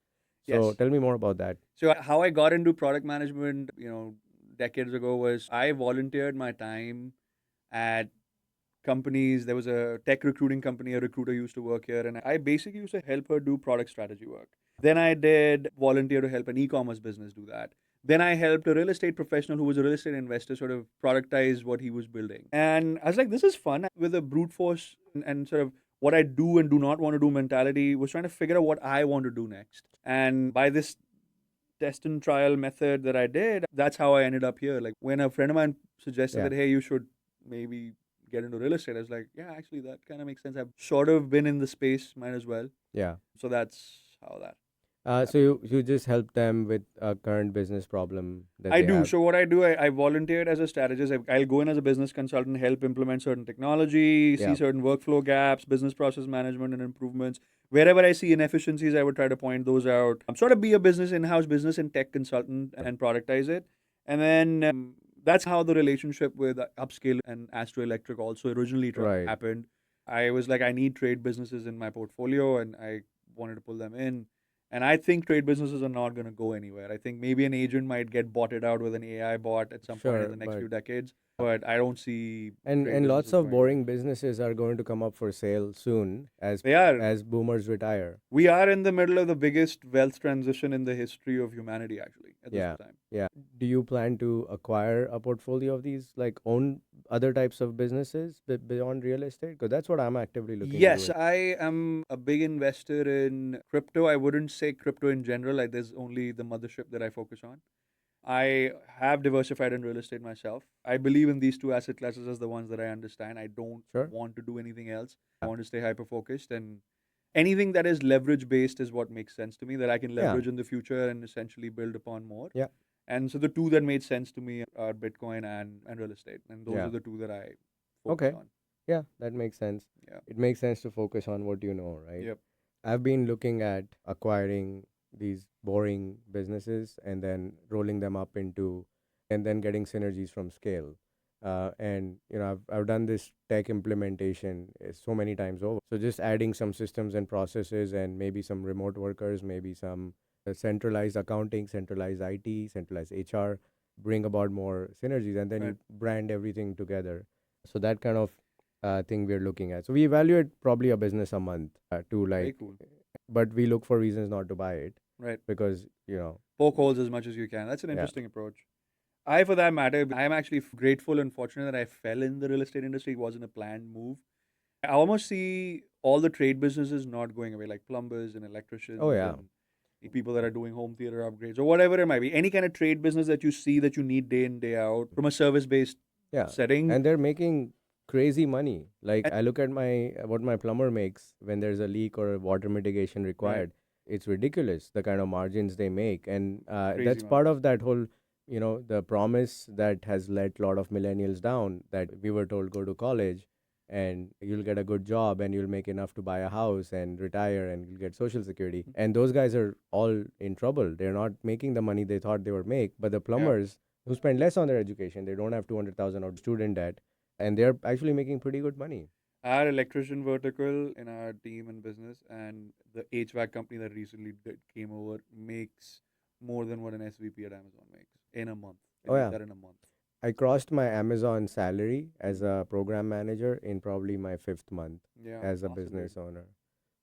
[SPEAKER 1] So
[SPEAKER 2] Yes.
[SPEAKER 1] tell me more about that.
[SPEAKER 2] So how I got into product management, decades ago was I volunteered my time at companies. There was a tech recruiting company, a recruiter used to work here, and I basically used to help her do product strategy work. Then I did volunteer to help an e-commerce business do that. Then I helped a real estate professional who was a real estate investor sort of productize what he was building. And I was like, this is fun. With a brute force and sort of what I do and do not want to do mentality, was trying to figure out what I want to do next. And by this test and trial method that I did, that's how I ended up here. Like when a friend of mine suggested
[SPEAKER 1] Yeah.
[SPEAKER 2] that, hey, you should maybe get into real estate, I was like, yeah, actually, that kind of makes sense. I've sort of been in the space, might as well.
[SPEAKER 1] Yeah.
[SPEAKER 2] So that's how that
[SPEAKER 1] So
[SPEAKER 2] happened.
[SPEAKER 1] you just help them with a current business problem that
[SPEAKER 2] I
[SPEAKER 1] they
[SPEAKER 2] do.
[SPEAKER 1] have.
[SPEAKER 2] So what I do, I volunteered as a strategist. I'll go in as a business consultant, help implement certain technology, see
[SPEAKER 1] Yeah.
[SPEAKER 2] certain workflow gaps, business process management and improvements. Wherever I see inefficiencies, I would try to point those out. Sort of be a business in-house business and tech consultant and productize it. And then that's how the relationship with Upscale and Astro Electric also originally
[SPEAKER 1] Right.
[SPEAKER 2] happened. I was like, I need trade businesses in my portfolio, and I wanted to pull them in. And I think trade businesses are not going to go anywhere. I think maybe an agent might get botted out with an AI bot at some point in
[SPEAKER 1] Sure,
[SPEAKER 2] the next
[SPEAKER 1] but
[SPEAKER 2] few decades, but I don't see trade
[SPEAKER 1] and lots
[SPEAKER 2] businesses
[SPEAKER 1] of
[SPEAKER 2] going
[SPEAKER 1] boring
[SPEAKER 2] anywhere.
[SPEAKER 1] businesses are going to come up for sale soon
[SPEAKER 2] They are.
[SPEAKER 1] as boomers retire.
[SPEAKER 2] We are in the middle of the biggest wealth transition in the history of humanity, actually, at this
[SPEAKER 1] Yeah.
[SPEAKER 2] time.
[SPEAKER 1] Yeah. Do you plan to acquire a portfolio of these, like own other types of businesses beyond real estate? Because that's what I'm actively looking to do.
[SPEAKER 2] Yes, I am a big investor in crypto. I wouldn't say crypto in general. Like, there's only the mothership that I focus on. I have diversified in real estate myself. I believe in these two asset classes as the ones that I understand. I don't
[SPEAKER 1] Sure.
[SPEAKER 2] want to do anything else. I
[SPEAKER 1] Yeah.
[SPEAKER 2] want to stay hyper focused, and anything that is leverage based is what makes sense to me, that I can
[SPEAKER 1] Yeah.
[SPEAKER 2] leverage in the future and essentially build upon more.
[SPEAKER 1] Yeah.
[SPEAKER 2] And so the two that made sense to me are Bitcoin and real estate. And those are
[SPEAKER 1] Yeah.
[SPEAKER 2] the two that I focus
[SPEAKER 1] Okay.
[SPEAKER 2] on.
[SPEAKER 1] Yeah, that makes sense.
[SPEAKER 2] Yeah.
[SPEAKER 1] It makes sense to focus on what you know, right?
[SPEAKER 2] Yep.
[SPEAKER 1] I've been looking at acquiring these boring businesses and then rolling them up into and then getting synergies from scale. And I've done this tech implementation so many times over. So just adding some systems and processes and maybe some remote workers, maybe some centralized accounting, centralized IT, centralized HR, bring about more synergies, and then
[SPEAKER 2] Right.
[SPEAKER 1] you brand everything together. So that kind of thing we're looking at. So we evaluate probably a business a month to
[SPEAKER 2] Very
[SPEAKER 1] like,
[SPEAKER 2] cool.
[SPEAKER 1] but we look for reasons not to buy it
[SPEAKER 2] Right.
[SPEAKER 1] because
[SPEAKER 2] Poke holes as much as you can. That's an
[SPEAKER 1] yeah.
[SPEAKER 2] interesting approach. I, for that matter, I am actually grateful and fortunate that I fell in the real estate industry. It wasn't a planned move. I almost see all the trade businesses not going away, like plumbers and
[SPEAKER 1] Oh
[SPEAKER 2] electricians
[SPEAKER 1] yeah.
[SPEAKER 2] and people that are doing home theater upgrades or whatever it might be. Any kind of trade business that you see that you need day in, day out from a service based
[SPEAKER 1] Yeah,
[SPEAKER 2] setting.
[SPEAKER 1] and they're making crazy money. Like
[SPEAKER 2] And,
[SPEAKER 1] I look at my what my plumber makes when there's a leak or a water mitigation
[SPEAKER 2] right.
[SPEAKER 1] required. It's ridiculous the kind of margins they make, and
[SPEAKER 2] Crazy
[SPEAKER 1] that's part
[SPEAKER 2] margins.
[SPEAKER 1] of that whole, the promise that has let a lot of millennials down. That we were told go to college, and you'll get a good job, and you'll make enough to buy a house and retire, and you'll get social security. And those guys are all in trouble. They're not making the money they thought they would make. But the
[SPEAKER 2] Yeah.
[SPEAKER 1] plumbers who spend less on their education, they don't have 200,000 of student debt, and they're actually making pretty good money.
[SPEAKER 2] Our electrician vertical in our team and business and the HVAC company that recently came over makes more than what an SVP at Amazon makes in a month. They
[SPEAKER 1] Oh
[SPEAKER 2] make
[SPEAKER 1] yeah,
[SPEAKER 2] that in a month.
[SPEAKER 1] I crossed my Amazon salary as
[SPEAKER 2] Mhm.
[SPEAKER 1] a program manager in probably my fifth month
[SPEAKER 2] Yeah.
[SPEAKER 1] as a
[SPEAKER 2] Awesome, dude.
[SPEAKER 1] business owner.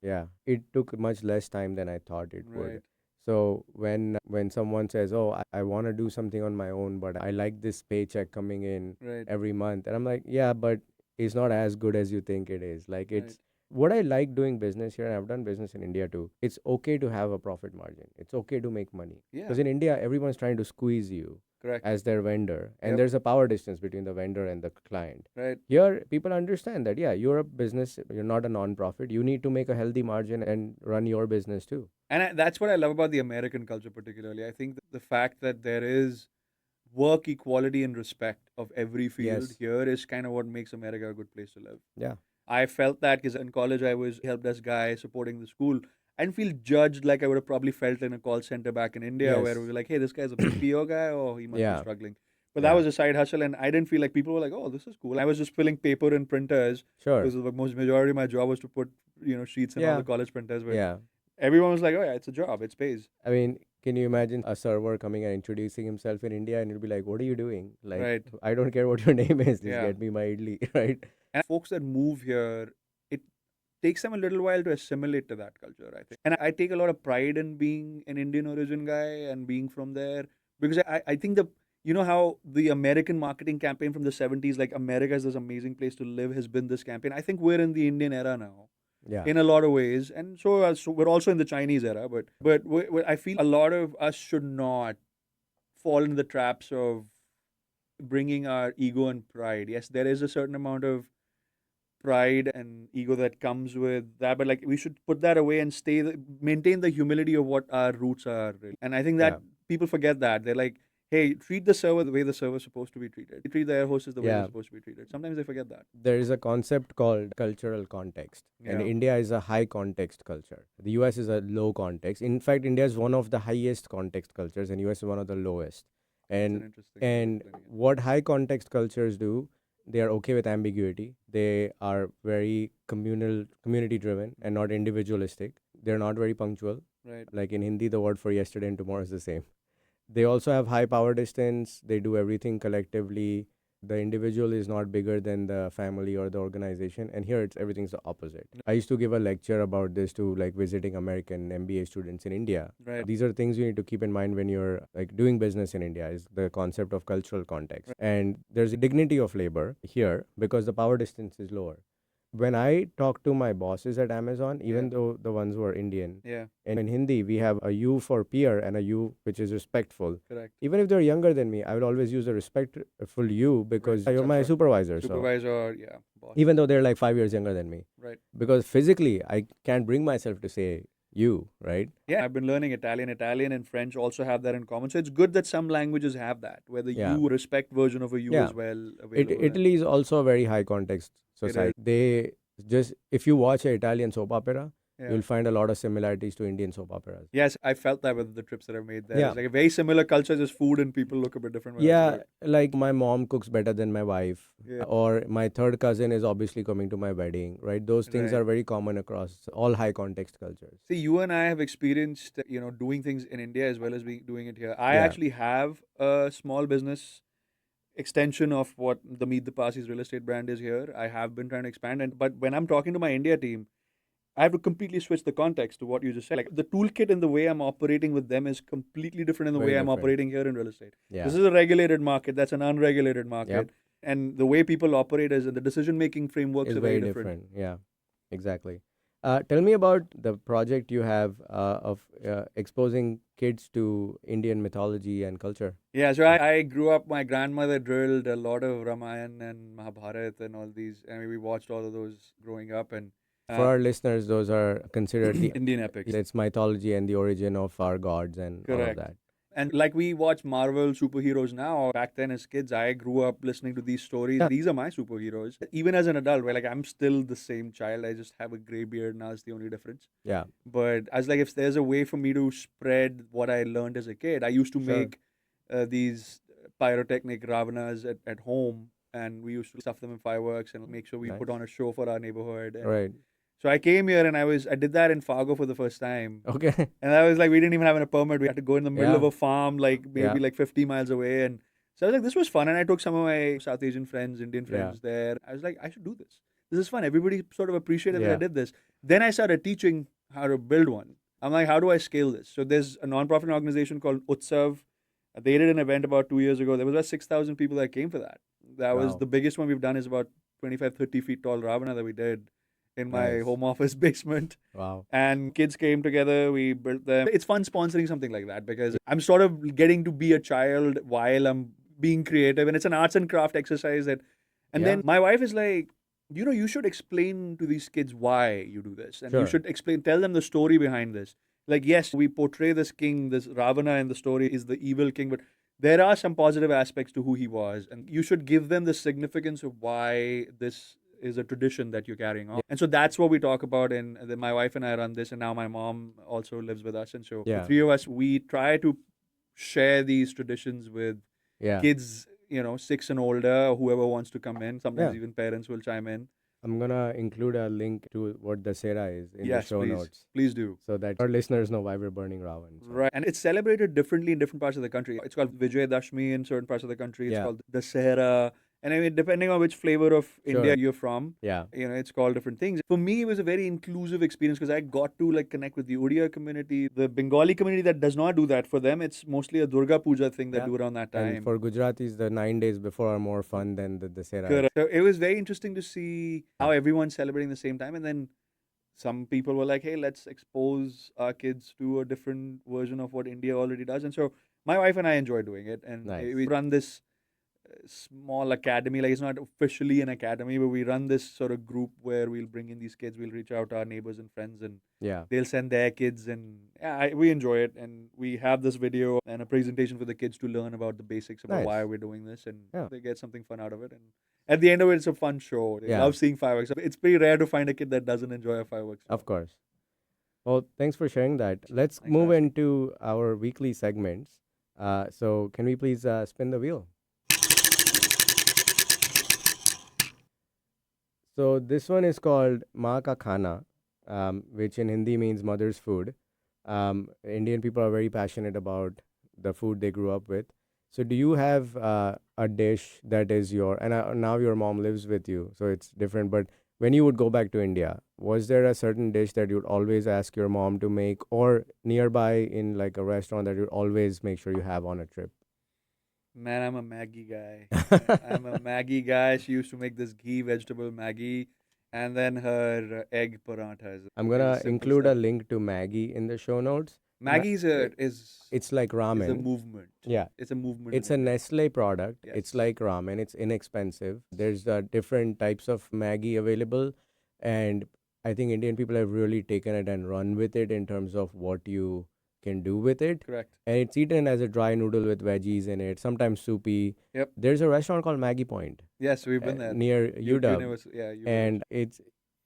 [SPEAKER 1] Yeah, it took much less time than I thought it would.
[SPEAKER 2] Right.
[SPEAKER 1] So when someone says, "Oh, I want to do something on my own, but I like this paycheck coming in
[SPEAKER 2] Right.
[SPEAKER 1] every month," and I'm like, "Yeah, but it's not as good as you think it is." Like
[SPEAKER 2] Right.
[SPEAKER 1] it's what I like doing business here, and I've done business in India too. It's okay to have a profit margin. It's okay to make money
[SPEAKER 2] Yeah.
[SPEAKER 1] because in India, everyone's trying to squeeze you
[SPEAKER 2] Correct.
[SPEAKER 1] as their vendor, and
[SPEAKER 2] Yep.
[SPEAKER 1] there's a power distance between the vendor and the client.
[SPEAKER 2] Right.
[SPEAKER 1] Here people understand that, yeah, you're a business, you're not a non-profit, you need to make a healthy margin and run your business too.
[SPEAKER 2] And that's what I love about the American culture, particularly. I think the fact that there is work equality and respect of every field
[SPEAKER 1] Yes.
[SPEAKER 2] here is kind of what makes America a good place to live.
[SPEAKER 1] Yeah.
[SPEAKER 2] I felt that because in college I was help desk guy supporting the school. I didn't feel judged like I would have probably felt in a call center back in India where we
[SPEAKER 1] Yes.
[SPEAKER 2] were like, hey, this guy's a BPO guy, oh, he must be
[SPEAKER 1] Yeah.
[SPEAKER 2] struggling. But that
[SPEAKER 1] Yeah.
[SPEAKER 2] was a side hustle, and I didn't feel like people were like, oh, this is cool. I was just filling paper and printers
[SPEAKER 1] Sure.
[SPEAKER 2] because the most majority of my job was to put sheets in all
[SPEAKER 1] Yeah.
[SPEAKER 2] the college printers. But
[SPEAKER 1] Yeah.
[SPEAKER 2] everyone was like, oh yeah, it's a job, it's pays.
[SPEAKER 1] I mean, can you imagine a server coming and introducing himself in India and you'll be like, what are you doing? Like,
[SPEAKER 2] Right.
[SPEAKER 1] I don't care what your name is, just
[SPEAKER 2] Yeah.
[SPEAKER 1] get me my idli, right?
[SPEAKER 2] And folks that move here, it takes them a little while to assimilate to that culture, I think. And I take a lot of pride in being an Indian origin guy and being from there, because I think you know how the American marketing campaign from the 70s, like America is this amazing place to live, has been this campaign. I think we're in the Indian era now
[SPEAKER 1] Yeah.
[SPEAKER 2] in a lot of ways, and so we're also in the Chinese era. But I feel a lot of us should not fall into the traps of bringing our ego and pride. Yes, there is a certain amount of pride and ego that comes with that, but like we should put that away and maintain the humility of what our roots are, really. And I think
[SPEAKER 1] Yeah.
[SPEAKER 2] that people forget that. They're like, hey, treat the server the way the server is supposed to be treated, treat the air hostess the way they're
[SPEAKER 1] Yeah.
[SPEAKER 2] supposed to be treated. Sometimes they forget that.
[SPEAKER 1] There is a concept called cultural context, and
[SPEAKER 2] Yeah.
[SPEAKER 1] India is a high context culture. The US is a low context. In fact, India is one of the highest context cultures, and US is one of the lowest.
[SPEAKER 2] That's an
[SPEAKER 1] And
[SPEAKER 2] interesting way of
[SPEAKER 1] and
[SPEAKER 2] explaining it.
[SPEAKER 1] what high context cultures do, they are okay with ambiguity. They are very community driven, and not individualistic. They're not very punctual.
[SPEAKER 2] Right.
[SPEAKER 1] Like in Hindi, the word for yesterday and tomorrow is the same. They also have high power distance. They do everything collectively. The individual is not bigger than the family or the organization. And here it's everything's the opposite. I used to give a lecture about this to like visiting American MBA students in India.
[SPEAKER 2] Right.
[SPEAKER 1] These are things you need to keep in mind when you're like doing business in India, is the concept of cultural context. And there's a dignity of labor here because the power distance is lower. When I talk to my bosses at Amazon, even
[SPEAKER 2] Yeah.
[SPEAKER 1] though the ones who are Indian,
[SPEAKER 2] Yeah.
[SPEAKER 1] and in Hindi, we have a you for peer and a you which is respectful.
[SPEAKER 2] Correct.
[SPEAKER 1] Even if they're younger than me, I will always use a respectful you because
[SPEAKER 2] Right.
[SPEAKER 1] you're my supervisor. So
[SPEAKER 2] Supervisor, yeah, boss.
[SPEAKER 1] even though they're like 5 years younger than me,
[SPEAKER 2] Right.
[SPEAKER 1] because physically I can't bring myself to say you, right?
[SPEAKER 2] Yeah, I've been learning Italian. Italian and French also have that in common. So it's good that some languages have that, where the
[SPEAKER 1] Yeah.
[SPEAKER 2] you respect version of a you
[SPEAKER 1] Yeah.
[SPEAKER 2] is well available.
[SPEAKER 1] Italy is also a very high context society. They just, if you watch an Italian soap opera,
[SPEAKER 2] Yeah.
[SPEAKER 1] you'll find a lot of similarities to Indian soap operas.
[SPEAKER 2] Yes, I felt that with the trips that I've made there.
[SPEAKER 1] Yeah.
[SPEAKER 2] It's like a very similar culture, just food and people look a bit different. But
[SPEAKER 1] Yeah,
[SPEAKER 2] that's
[SPEAKER 1] like my mom cooks better than my wife,
[SPEAKER 2] Yeah.
[SPEAKER 1] or my third cousin is obviously coming to my wedding, right? Those things
[SPEAKER 2] Right.
[SPEAKER 1] are very common across all high context cultures.
[SPEAKER 2] See, you and I have experienced, doing things in India as well as doing it here. I
[SPEAKER 1] Yeah.
[SPEAKER 2] actually have a small business extension of what the Meet the Passi's real estate brand is here. I have been trying to expand, but when I'm talking to my India team, I have to completely switch the context to what you just said. Like the toolkit and the way I'm operating with them is completely different than the
[SPEAKER 1] Very
[SPEAKER 2] way I'm
[SPEAKER 1] different.
[SPEAKER 2] operating here in real estate.
[SPEAKER 1] Yeah.
[SPEAKER 2] This is a regulated market. That's an unregulated market.
[SPEAKER 1] Yep.
[SPEAKER 2] And the way people operate is, and the decision making frameworks
[SPEAKER 1] It's
[SPEAKER 2] are very different.
[SPEAKER 1] Yeah, exactly. Tell me about the project you have of exposing kids to Indian mythology and culture.
[SPEAKER 2] Yeah, so I grew up, my grandmother drilled a lot of Ramayana and Mahabharata and all these. I mean, we watched all of those growing up. And
[SPEAKER 1] For our listeners, those are considered the
[SPEAKER 2] Indian epics.
[SPEAKER 1] It's mythology and the origin of our gods and all of
[SPEAKER 2] Correct.
[SPEAKER 1] that.
[SPEAKER 2] And like we watch Marvel superheroes now, back then as kids, I grew up listening to these stories.
[SPEAKER 1] Yeah.
[SPEAKER 2] These are my superheroes. Even as an adult, where like I'm still the same child, I just have a gray beard now. Is the only difference.
[SPEAKER 1] Yeah.
[SPEAKER 2] But I was like, if there's a way for me to spread what I learned as a kid, I used to
[SPEAKER 1] Sure.
[SPEAKER 2] make these pyrotechnic Ravanas at home, and we used to stuff them in fireworks and make sure we
[SPEAKER 1] Nice.
[SPEAKER 2] put on a show for our neighborhood. And
[SPEAKER 1] Right.
[SPEAKER 2] so I came here and I did that in Fargo for the first time.
[SPEAKER 1] Okay.
[SPEAKER 2] And I was like, we didn't even have a permit. We had to go in the middle
[SPEAKER 1] Yeah.
[SPEAKER 2] of a farm, like maybe
[SPEAKER 1] Yeah.
[SPEAKER 2] like 50 miles away. And so I was like, this was fun. And I took some of my South Asian friends, Indian friends there. I was like, I should do this. This is fun. Everybody sort of appreciated that I
[SPEAKER 1] Yeah.
[SPEAKER 2] did this. Then I started teaching how to build one. I'm like, how do I scale this? So there's a nonprofit organization called Utsav. They did an event about 2 years ago. There was about 6,000 people that came for that. That was
[SPEAKER 1] Wow.
[SPEAKER 2] the biggest one we've done, is about 25, 30 feet tall Ravana that we did in my
[SPEAKER 1] Nice.
[SPEAKER 2] home office basement.
[SPEAKER 1] Wow.
[SPEAKER 2] And kids came together, we built them. It's fun sponsoring something like that because I'm sort of getting to be a child while I'm being creative, and it's an arts and craft exercise that. And
[SPEAKER 1] Yeah.
[SPEAKER 2] then my wife is like, you should explain to these kids why you do this, and you
[SPEAKER 1] Sure.
[SPEAKER 2] should tell them the story behind this. Like, yes, we portray this king, this Ravana in the story is the evil king, but there are some positive aspects to who he was, and you should give them the significance of why this is a tradition that you're carrying on. And so that's what we talk about. And then my wife and I run this, and now my mom also lives with us. And so
[SPEAKER 1] Yeah.
[SPEAKER 2] the three of us, we try to share these traditions with
[SPEAKER 1] Yeah.
[SPEAKER 2] kids, 6 and older, whoever wants to come in. Sometimes
[SPEAKER 1] Yeah.
[SPEAKER 2] even parents will chime in.
[SPEAKER 1] I'm gonna include a link to what Dasera is in
[SPEAKER 2] Yes,
[SPEAKER 1] the show
[SPEAKER 2] please.
[SPEAKER 1] notes,
[SPEAKER 2] Please do.
[SPEAKER 1] so that our listeners know why we're burning Ravan. So.
[SPEAKER 2] Right. And it's celebrated differently in different parts of the country. It's called Vijay Dashmi in certain parts of the country. It's
[SPEAKER 1] Yeah.
[SPEAKER 2] called Dasera. And I mean, depending on which flavor of India
[SPEAKER 1] Sure.
[SPEAKER 2] you're from,
[SPEAKER 1] Yeah.
[SPEAKER 2] it's called different things. For me, it was a very inclusive experience because I got to like connect with the Odia community, the Bengali community that does not do that. For them, it's mostly a Durga Puja thing that
[SPEAKER 1] Yeah.
[SPEAKER 2] do around that
[SPEAKER 1] And
[SPEAKER 2] time.
[SPEAKER 1] for Gujaratis, the 9 days before are more fun than the Dasera.
[SPEAKER 2] Correct. So it was very interesting to see how everyone's celebrating the same time, and then some people were like, "Hey, let's expose our kids to a different version of what India already does." And so my wife and I enjoy doing it, and
[SPEAKER 1] Nice.
[SPEAKER 2] we run this small academy. Like it's not officially an academy, but we run this sort of group where we'll bring in these kids. We'll reach out to our neighbors and friends, and
[SPEAKER 1] Yeah.
[SPEAKER 2] they'll send their kids, and yeah, we enjoy it. And we have this video and a presentation for the kids to learn about the basics about
[SPEAKER 1] Nice.
[SPEAKER 2] why we're doing this, and
[SPEAKER 1] Yeah.
[SPEAKER 2] they get something fun out of it. And at the end of it, it's a fun show. They
[SPEAKER 1] Yeah.
[SPEAKER 2] love seeing fireworks. It's pretty rare to find a kid that doesn't enjoy a fireworks show.
[SPEAKER 1] Of course. Well, thanks for sharing that. Let's
[SPEAKER 2] Thanks for
[SPEAKER 1] move
[SPEAKER 2] asking.
[SPEAKER 1] into our weekly segments. So, can we please spin the wheel? So, this one is called Maa Ka Khana, which in Hindi means mother's food. Indian people are very passionate about the food they grew up with. So, do you have a dish that is and now your mom lives with you, so it's different. But when you would go back to India, was there a certain dish that you'd always ask your mom to make, or nearby in like a restaurant that you'd always make sure you have on a trip?
[SPEAKER 2] Man, I'm a Maggie guy. I'm a Maggie guy. She used to make this ghee vegetable Maggie, and then her egg paratha
[SPEAKER 1] I'm
[SPEAKER 2] is
[SPEAKER 1] gonna
[SPEAKER 2] simple
[SPEAKER 1] include a
[SPEAKER 2] stuff.
[SPEAKER 1] link to Maggie in the show notes.
[SPEAKER 2] Maggie's
[SPEAKER 1] It's like
[SPEAKER 2] is a
[SPEAKER 1] ramen.
[SPEAKER 2] movement.
[SPEAKER 1] Yeah.
[SPEAKER 2] It's a movement.
[SPEAKER 1] It's
[SPEAKER 2] in
[SPEAKER 1] a
[SPEAKER 2] India.
[SPEAKER 1] Nestle product.
[SPEAKER 2] Yes.
[SPEAKER 1] It's like ramen. It's inexpensive. There's different types of Maggie available. And I think Indian people have really taken it and run with it in terms of what you can do with it.
[SPEAKER 2] Correct.
[SPEAKER 1] And it's eaten as a dry noodle with veggies in it, sometimes soupy.
[SPEAKER 2] Yep.
[SPEAKER 1] There's a restaurant called Maggie Point
[SPEAKER 2] Yes, we've been there.
[SPEAKER 1] near UW.
[SPEAKER 2] Yeah,
[SPEAKER 1] And it's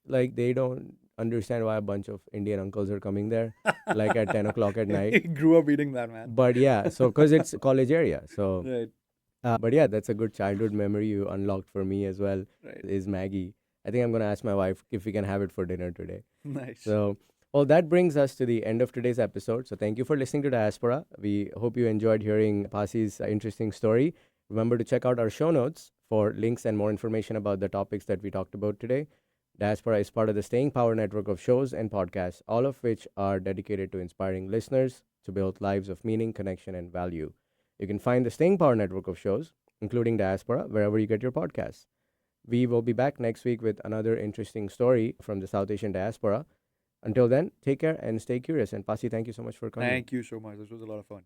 [SPEAKER 1] like they don't understand why a bunch of Indian uncles are coming there, like at 10 o'clock at night.
[SPEAKER 2] He grew up eating that, man.
[SPEAKER 1] But yeah, so because it's college area. So,
[SPEAKER 2] Right.
[SPEAKER 1] but yeah, that's a good childhood memory you unlocked for me as well,
[SPEAKER 2] Right.
[SPEAKER 1] is Maggie. I think I'm going to ask my wife if we can have it for dinner today.
[SPEAKER 2] Nice.
[SPEAKER 1] So, well, that brings us to the end of today's episode. So, thank you for listening to Diaspora. We hope you enjoyed hearing Passi's interesting story. Remember to check out our show notes for links and more information about the topics that we talked about today. Diaspora is part of the Staying Power network of shows and podcasts, all of which are dedicated to inspiring listeners to build lives of meaning, connection, and value. You can find the Staying Power network of shows, including Diaspora, wherever you get your podcasts. We will be back next week with another interesting story from the South Asian diaspora. Until then, take care and stay curious. And Pasi, thank you so much for coming.
[SPEAKER 2] Thank you so much. This was a lot of fun.